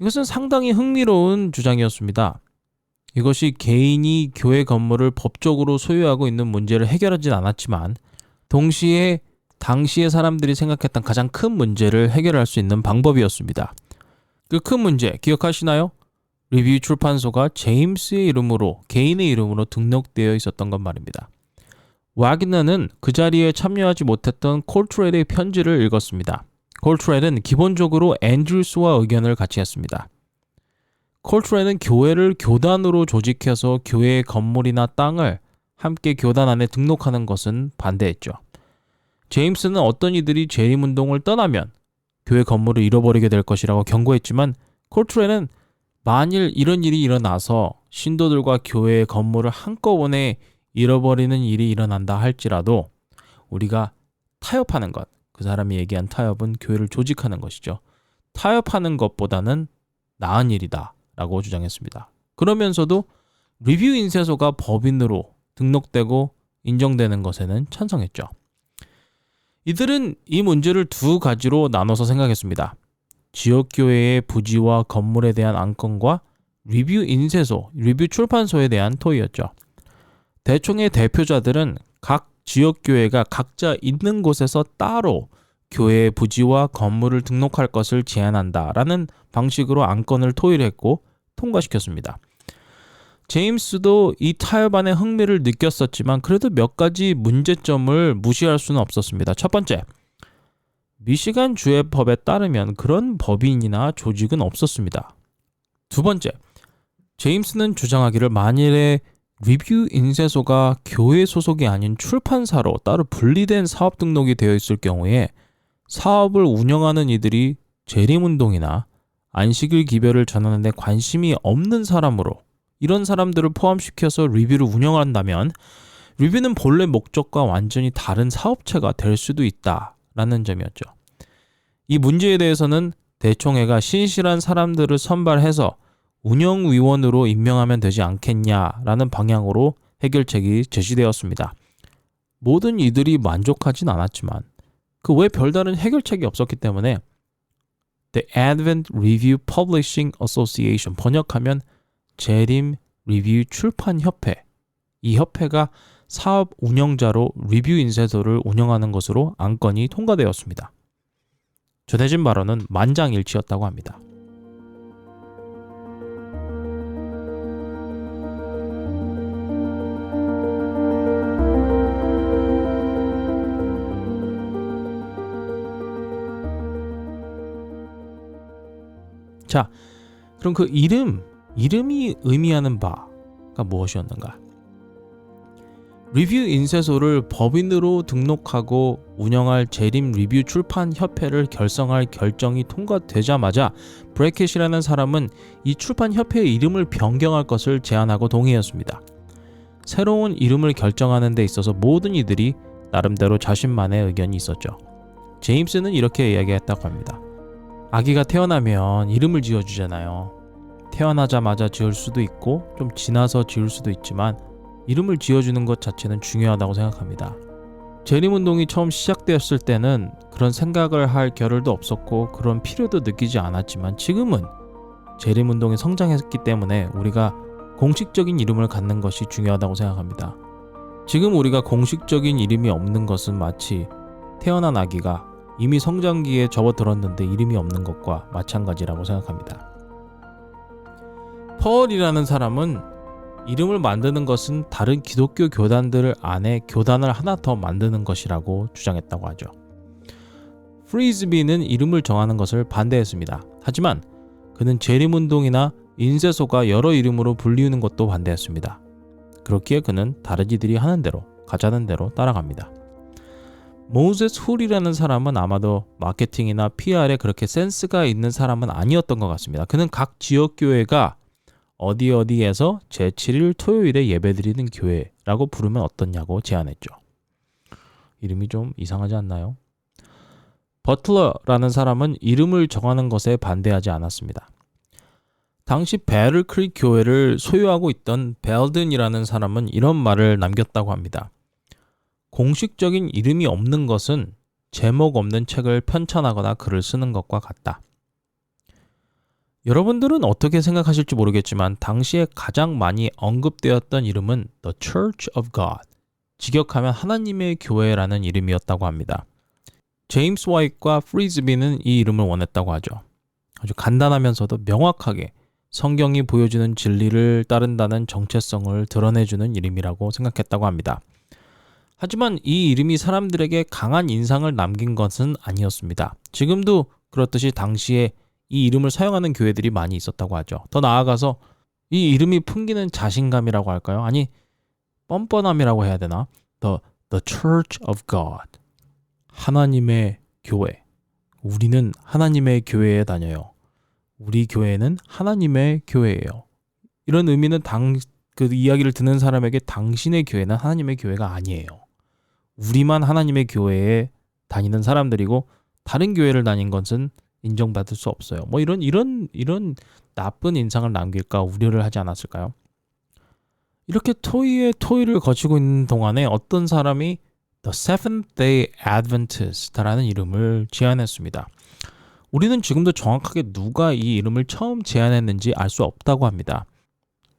이것은 상당히 흥미로운 주장이었습니다. 이것이 개인이 교회 건물을 법적으로 소유하고 있는 문제를 해결하진 않았지만 동시에 당시의 사람들이 생각했던 가장 큰 문제를 해결할 수 있는 방법이었습니다. 그 큰 문제 기억하시나요? 리뷰 출판소가 제임스의 이름으로, 개인의 이름으로 등록되어 있었던 것 말입니다. 와그너는 그 자리에 참여하지 못했던 콜트렐의 편지를 읽었습니다. 콜트렐은 기본적으로 앤드류스와 의견을 같이 했습니다. 콜트렐은 교회를 교단으로 조직해서 교회의 건물이나 땅을 함께 교단 안에 등록하는 것은 반대했죠. 제임스는 어떤 이들이 재림운동을 떠나면 교회 건물을 잃어버리게 될 것이라고 경고했지만 콜트렐은 만일 이런 일이 일어나서 신도들과 교회의 건물을 한꺼번에 잃어버리는 일이 일어난다 할지라도 우리가 타협하는 것, 그 사람이 얘기한 타협은 교회를 조직하는 것이죠. 타협하는 것보다는 나은 일이다 라고 주장했습니다. 그러면서도 리뷰 인쇄소가 법인으로 등록되고 인정되는 것에는 찬성했죠. 이들은 이 문제를 두 가지로 나눠서 생각했습니다. 지역교회의 부지와 건물에 대한 안건과 리뷰 인쇄소, 리뷰 출판소에 대한 토의였죠. 대총회 대표자들은 각 지역교회가 각자 있는 곳에서 따로 교회의 부지와 건물을 등록할 것을 제안한다라는 방식으로 안건을 토의를 했고 통과시켰습니다. 제임스도 이 타협안에 흥미를 느꼈었지만 그래도 몇 가지 문제점을 무시할 수는 없었습니다. 첫 번째, 미시간 주의 법에 따르면 그런 법인이나 조직은 없었습니다. 두 번째, 제임스는 주장하기를 만일에 리뷰 인쇄소가 교회 소속이 아닌 출판사로 따로 분리된 사업 등록이 되어 있을 경우에 사업을 운영하는 이들이 재림운동이나 안식일 기별을 전하는 데 관심이 없는 사람으로 이런 사람들을 포함시켜서 리뷰를 운영한다면 리뷰는 본래 목적과 완전히 다른 사업체가 될 수도 있다라는 점이었죠. 이 문제에 대해서는 대총회가 신실한 사람들을 선발해서 운영위원으로 임명하면 되지 않겠냐라는 방향으로 해결책이 제시되었습니다. 모든 이들이 만족하진 않았지만 그 외 별다른 해결책이 없었기 때문에 The Advent Review Publishing Association, 번역하면 재림 리뷰 출판 협회, 이 협회가 사업 운영자로 리뷰 인쇄소를 운영하는 것으로 안건이 통과되었습니다. 전해진 발언은 만장일치였다고 합니다. 자, 그럼 그 이름이 의미하는 바가 무엇이었는가? 리뷰 인쇄소를 법인으로 등록하고 운영할 재림 리뷰 출판 협회를 결성할 결정이 통과되자마자 브래켓이라는 사람은 이 출판 협회의 이름을 변경할 것을 제안하고 동의했습니다. 새로운 이름을 결정하는 데 있어서 모든 이들이 나름대로 자신만의 의견이 있었죠. 제임스는 이렇게 이야기했다고 합니다. 아기가 태어나면 이름을 지어주잖아요. 태어나자마자 지을 수도 있고 좀 지나서 지을 수도 있지만 이름을 지어주는 것 자체는 중요하다고 생각합니다. 재림운동이 처음 시작되었을 때는 그런 생각을 할 겨를도 없었고 그런 필요도 느끼지 않았지만 지금은 재림운동이 성장했기 때문에 우리가 공식적인 이름을 갖는 것이 중요하다고 생각합니다. 지금 우리가 공식적인 이름이 없는 것은 마치 태어난 아기가 이미 성장기에 접어들었는데 이름이 없는 것과 마찬가지라고 생각합니다. 펄이라는 사람은 이름을 만드는 것은 다른 기독교 교단들 안에 교단을 하나 더 만드는 것이라고 주장했다고 하죠. 프리즈비는 이름을 정하는 것을 반대했습니다. 하지만 그는 재림운동이나 인쇄소가 여러 이름으로 불리우는 것도 반대했습니다. 그렇기에 그는 다른 이들이 하는 대로, 가자는 대로 따라갑니다. 모세스 훌이라는 사람은 아마도 마케팅이나 PR에 그렇게 센스가 있는 사람은 아니었던 것 같습니다. 그는 각 지역교회가 어디에서 제7일 토요일에 예배드리는 교회라고 부르면 어떻냐고 제안했죠. 이름이 좀 이상하지 않나요? 버틀러라는 사람은 이름을 정하는 것에 반대하지 않았습니다. 당시 베럴 크릭 교회를 소유하고 있던 벨든이라는 사람은 이런 말을 남겼다고 합니다. 공식적인 이름이 없는 것은 제목 없는 책을 편찬하거나 글을 쓰는 것과 같다. 여러분들은 어떻게 생각하실지 모르겠지만 당시에 가장 많이 언급되었던 이름은 The Church of God, 직역하면 하나님의 교회라는 이름이었다고 합니다. 제임스 화이트와 프리즈비는 이 이름을 원했다고 하죠. 아주 간단하면서도 명확하게 성경이 보여주는 진리를 따른다는 정체성을 드러내주는 이름이라고 생각했다고 합니다. 하지만 이 이름이 사람들에게 강한 인상을 남긴 것은 아니었습니다. 지금도 그렇듯이 당시에 이 이름을 사용하는 교회들이 많이 있었다고 하죠. 더 나아가서 이 이름이 풍기는 자신감이라고 할까요? 아니, 뻔뻔함이라고 해야 되나? The Church of God, 하나님의 교회. 우리는 하나님의 교회에 다녀요. 우리 교회는 하나님의 교회예요. 이런 의미는 그 이야기를 듣는 사람에게 당신의 교회는 하나님의 교회가 아니에요. 우리만 하나님의 교회에 다니는 사람들이고 다른 교회를 다닌 것은 인정받을 수 없어요. 뭐 이런 나쁜 인상을 남길까 우려를 하지 않았을까요? 이렇게 토의를 거치고 있는 동안에 어떤 사람이 The Seventh Day Adventist라는 이름을 제안했습니다. 우리는 지금도 정확하게 누가 이 이름을 처음 제안했는지 알 수 없다고 합니다.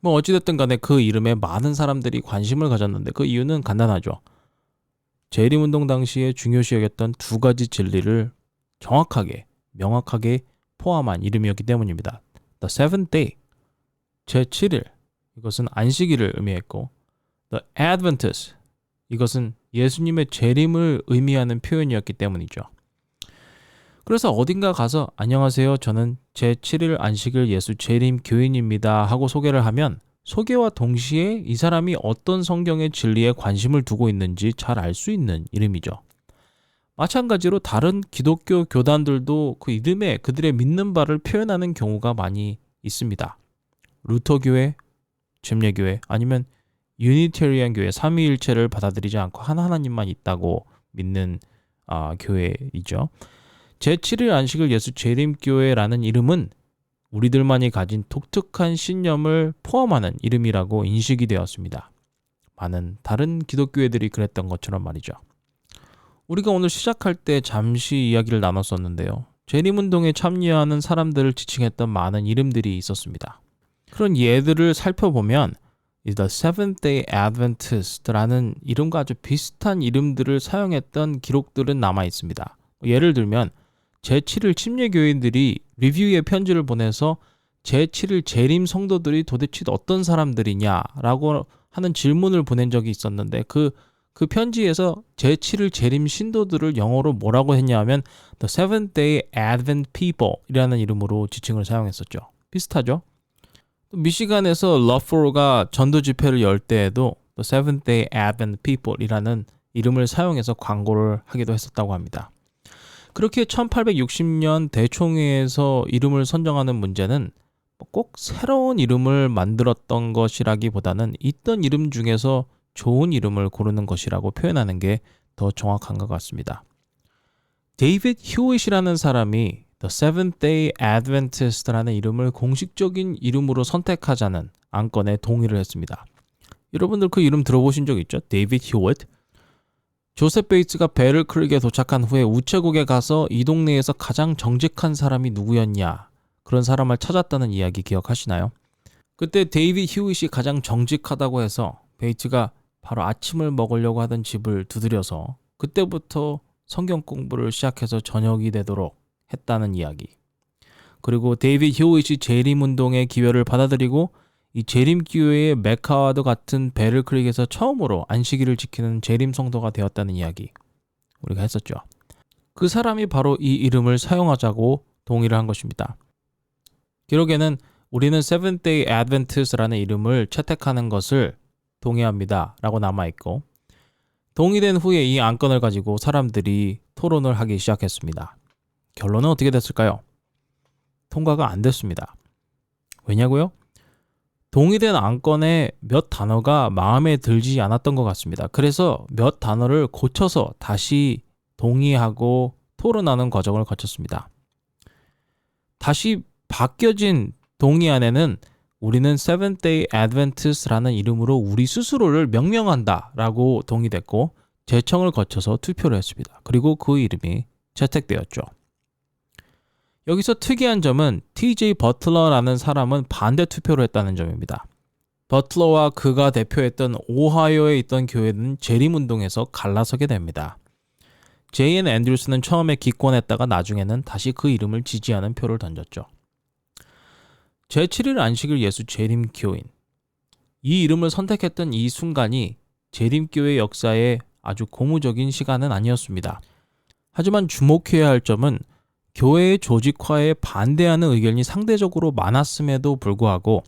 뭐 어찌됐든 간에 그 이름에 많은 사람들이 관심을 가졌는데 그 이유는 간단하죠. 재림운동 당시에 중요시 여겼던 두 가지 진리를 정확하게, 명확하게 포함한 이름이었기 때문입니다. The Seventh Day, 제7일, 이것은 안식일을 의미했고 The Adventist, 이것은 예수님의 재림을 의미하는 표현이었기 때문이죠. 그래서 어딘가 가서 안녕하세요, 저는 제7일 안식일 예수 재림 교인입니다 하고 소개를 하면 소개와 동시에 이 사람이 어떤 성경의 진리에 관심을 두고 있는지 잘 알 수 있는 이름이죠. 마찬가지로 다른 기독교 교단들도 그 이름에 그들의 믿는 바를 표현하는 경우가 많이 있습니다. 루터교회, 침례교회, 아니면 유니테리안 교회, 삼위일체를 받아들이지 않고 하나님만 있다고 믿는 교회이죠. 제7일 안식일 예수 재림교회라는 이름은 우리들만이 가진 독특한 신념을 포함하는 이름이라고 인식이 되었습니다. 많은 다른 기독교회들이 그랬던 것처럼 말이죠. 우리가 오늘 시작할 때 잠시 이야기를 나눴었는데요. 재림운동에 참여하는 사람들을 지칭했던 많은 이름들이 있었습니다. 그런 예들을 살펴보면 The Seventh Day Adventist라는 이름과 아주 비슷한 이름들을 사용했던 기록들은 남아 있습니다. 예를 들면 제7일 침례교인들이 리뷰의 편지를 보내서 제7일 재림 성도들이 도대체 어떤 사람들이냐라고 하는 질문을 보낸 적이 있었는데 그 편지에서 제7일 재림 신도들을 영어로 뭐라고 했냐면 The Seventh Day Advent People 이라는 이름으로 지칭을 사용했었죠. 비슷하죠? 미시간에서 러포가 전도 집회를 열 때에도 The Seventh Day Advent People 이라는 이름을 사용해서 광고를 하기도 했었다고 합니다. 그렇게 1860년 대총회에서 이름을 선정하는 문제는 꼭 새로운 이름을 만들었던 것이라기보다는 있던 이름 중에서 좋은 이름을 고르는 것이라고 표현하는 게 더 정확한 것 같습니다. 데이빗 휴잇이라는 사람이 The Seventh Day Adventist라는 이름을 공식적인 이름으로 선택하자는 안건에 동의를 했습니다. 여러분들 그 이름 들어보신 적 있죠? 데이비드 휴엇. 조셉 베이츠가 배를 크릭에 도착한 후에 우체국에 가서 이 동네에서 가장 정직한 사람이 누구였냐, 그런 사람을 찾았다는 이야기 기억하시나요? 그때 데이비드 휴엇이 가장 정직하다고 해서 베이츠가 바로 아침을 먹으려고 하던 집을 두드려서 그때부터 성경 공부를 시작해서 저녁이 되도록 했다는 이야기. 그리고 데이비드 휴엇이 재림운동의 기회를 받아들이고 이 재림교회의 메카와도 같은 베를 크릭에서 처음으로 안식일을 지키는 재림 성도가 되었다는 이야기 우리가 했었죠. 그 사람이 바로 이 이름을 사용하자고 동의를 한 것입니다. 기록에는 우리는 Seventh Day Adventist라는 이름을 채택하는 것을 동의합니다 라고 남아있고, 동의된 후에 이 안건을 가지고 사람들이 토론을 하기 시작했습니다. 결론은 어떻게 됐을까요? 통과가 안 됐습니다. 왜냐고요? 동의된 안건에 몇 단어가 마음에 들지 않았던 것 같습니다. 그래서 몇 단어를 고쳐서 다시 동의하고 토론하는 과정을 거쳤습니다. 다시 바뀌어진 동의안에는 우리는 Seventh Day Adventist라는 이름으로 우리 스스로를 명명한다 라고 동의됐고, 재청을 거쳐서 투표를 했습니다. 그리고 그 이름이 채택되었죠. 여기서 특이한 점은 TJ 버틀러라는 사람은 반대 투표를 했다는 점입니다. 버틀러와 그가 대표했던 오하이오에 있던 교회는 재림운동에서 갈라서게 됩니다. 제이앤 앤드루스는 처음에 기권했다가 나중에는 다시 그 이름을 지지하는 표를 던졌죠. 제7일 안식일 예수 재림교인, 이 이름을 선택했던 이 순간이 재림교회 역사의 아주 고무적인 시간은 아니었습니다. 하지만 주목해야 할 점은 교회의 조직화에 반대하는 의견이 상대적으로 많았음에도 불구하고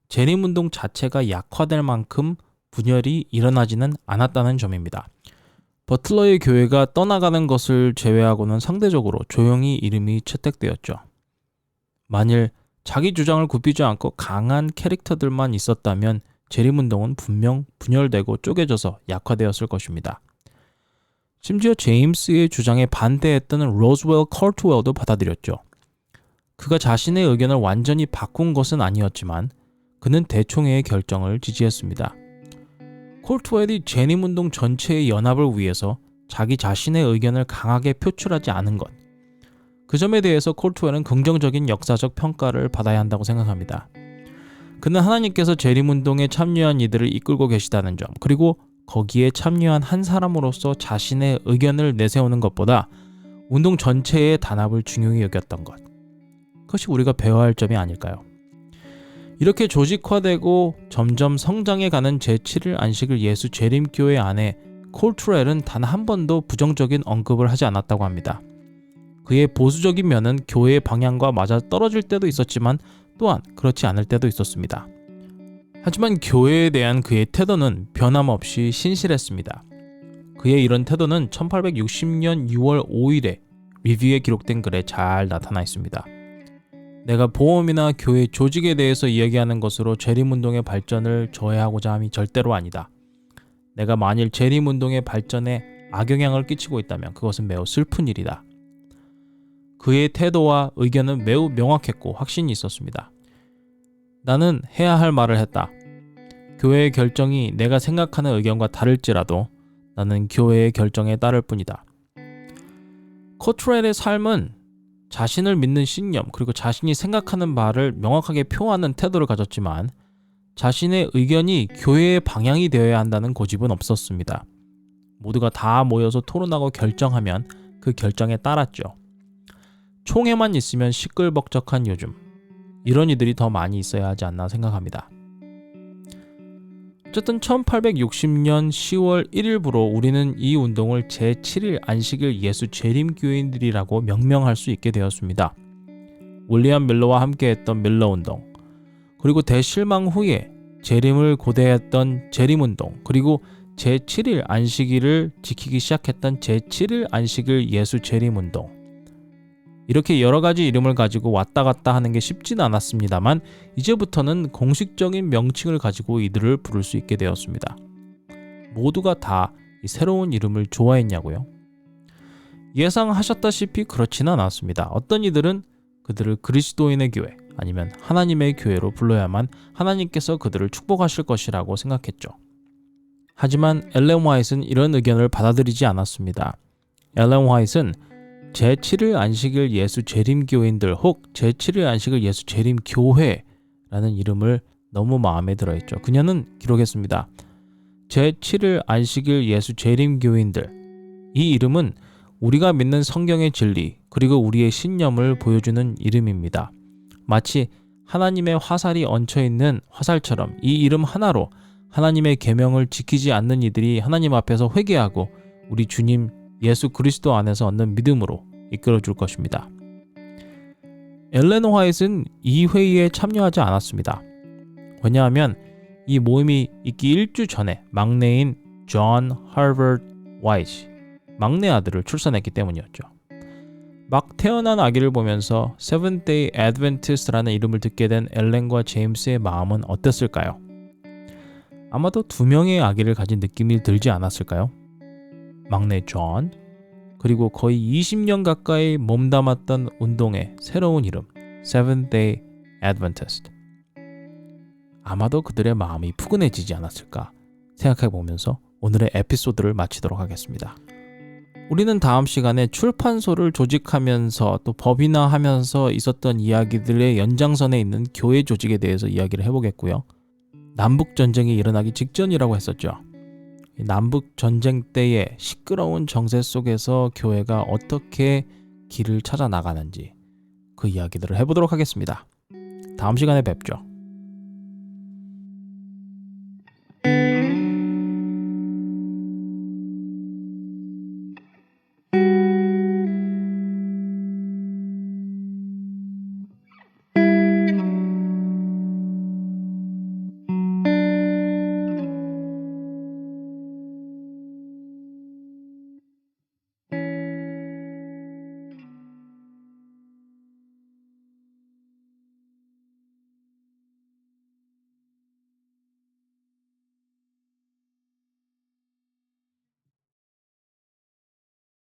재림운동 자체가 약화될 만큼 분열이 일어나지는 않았다는 점입니다. 버틀러의 교회가 떠나가는 것을 제외하고는 상대적으로 조용히 이름이 채택되었죠. 만일 자기 주장을 굽히지 않고 강한 캐릭터들만 있었다면 재림운동은 분명 분열되고 쪼개져서 약화되었을 것입니다. 심지어 제임스의 주장에 반대했던 로즈웰 컬트웰도 받아들였죠. 그가 자신의 의견을 완전히 바꾼 것은 아니었지만 그는 대총회의 결정을 지지했습니다. 콜트웰이 재림운동 전체의 연합을 위해서 자기 자신의 의견을 강하게 표출하지 않은 것, 그 점에 대해서 콜트웰은 긍정적인 역사적 평가를 받아야 한다고 생각합니다. 그는 하나님께서 재림운동에 참여한 이들을 이끌고 계시다는 점, 그리고 거기에 참여한 한 사람으로서 자신의 의견을 내세우는 것보다 운동 전체의 단합을 중요히 여겼던 것, 그것이 우리가 배워야 할 점이 아닐까요? 이렇게 조직화되고 점점 성장해가는 제7일 안식일 예수 재림교회 안에 콜트웰은 단 한 번도 부정적인 언급을 하지 않았다고 합니다. 그의 보수적인 면은 교회의 방향과 맞아 떨어질 때도 있었지만 또한 그렇지 않을 때도 있었습니다. 하지만 교회에 대한 그의 태도는 변함없이 신실했습니다. 그의 이런 태도는 1860년 6월 5일에 리뷰에 기록된 글에 잘 나타나 있습니다. 내가 보험이나 교회 조직에 대해서 이야기하는 것으로 재림운동의 발전을 저해하고자 함이 절대로 아니다. 내가 만일 재림운동의 발전에 악영향을 끼치고 있다면 그것은 매우 슬픈 일이다. 그의 태도와 의견은 매우 명확했고 확신이 있었습니다. 나는 해야 할 말을 했다. 교회의 결정이 내가 생각하는 의견과 다를지라도 나는 교회의 결정에 따를 뿐이다. 콜트웰의 삶은 자신을 믿는 신념, 그리고 자신이 생각하는 말을 명확하게 표하는 태도를 가졌지만 자신의 의견이 교회의 방향이 되어야 한다는 고집은 없었습니다. 모두가 다 모여서 토론하고 결정하면 그 결정에 따랐죠. 총회만 있으면 시끌벅적한 요즘, 이런 이들이 더 많이 있어야 하지 않나 생각합니다. 어쨌든 1860년 10월 1일부로 우리는 이 운동을 제7일 안식일 예수 재림교인들이라고 명명할 수 있게 되었습니다. 윌리엄 밀러와 함께했던 밀러운동, 그리고 대실망 후에 재림을 고대했던 재림운동, 그리고 제7일 안식일을 지키기 시작했던 제7일 안식일 예수 재림운동, 이렇게 여러 가지 이름을 가지고 왔다 갔다 하는 게 쉽지는 않았습니다만 이제부터는 공식적인 명칭을 가지고 이들을 부를 수 있게 되었습니다. 모두가 다 이 새로운 이름을 좋아했냐고요? 예상하셨다시피 그렇지는 않았습니다. 어떤 이들은 그들을 그리스도인의 교회 아니면 하나님의 교회로 불러야만 하나님께서 그들을 축복하실 것이라고 생각했죠. 하지만 엘렌 화이트는 이런 의견을 받아들이지 않았습니다. 엘렌 화이트는 제7일 안식일 예수 재림교인들 혹 제7일 안식일 예수 재림교회라는 이름을 너무 마음에 들어했죠. 그녀는 기록했습니다. 제7일 안식일 예수 재림교인들. 이 이름은 우리가 믿는 성경의 진리 그리고 우리의 신념을 보여주는 이름입니다. 마치 하나님의 화살이 얹혀있는 화살처럼 이 이름 하나로 하나님의 계명을 지키지 않는 이들이 하나님 앞에서 회개하고 우리 주님 예수 그리스도 안에서 얻는 믿음으로 이끌어줄 것입니다. 엘렌 화이트는 이 회의에 참여하지 않았습니다. 왜냐하면 이 모임이 있기 일주 전에 막내인 존 하버드 화이트, 막내 아들을 출산했기 때문이었죠. 막 태어난 아기를 보면서 Seventh Day Adventist라는 이름을 듣게 된 엘렌과 제임스의 마음은 어땠을까요? 아마도 2명의 아기를 가진 느낌이 들지 않았을까요? 막내 존, 그리고 거의 20년 가까이 몸담았던 운동의 새로운 이름 Seventh Day Adventist. 아마도 그들의 마음이 푸근해지지 않았을까 생각해 보면서 오늘의 에피소드를 마치도록 하겠습니다. 우리는 다음 시간에 출판소를 조직하면서 또 법이나 하면서 있었던 이야기들의 연장선에 있는 교회 조직에 대해서 이야기를 해보겠고요. 남북전쟁이 일어나기 직전이라고 했었죠. 남북전쟁 때의 시끄러운 정세 속에서 교회가 어떻게 길을 찾아 나가는지 그 이야기들을 해보도록 하겠습니다. 다음 시간에 뵙죠.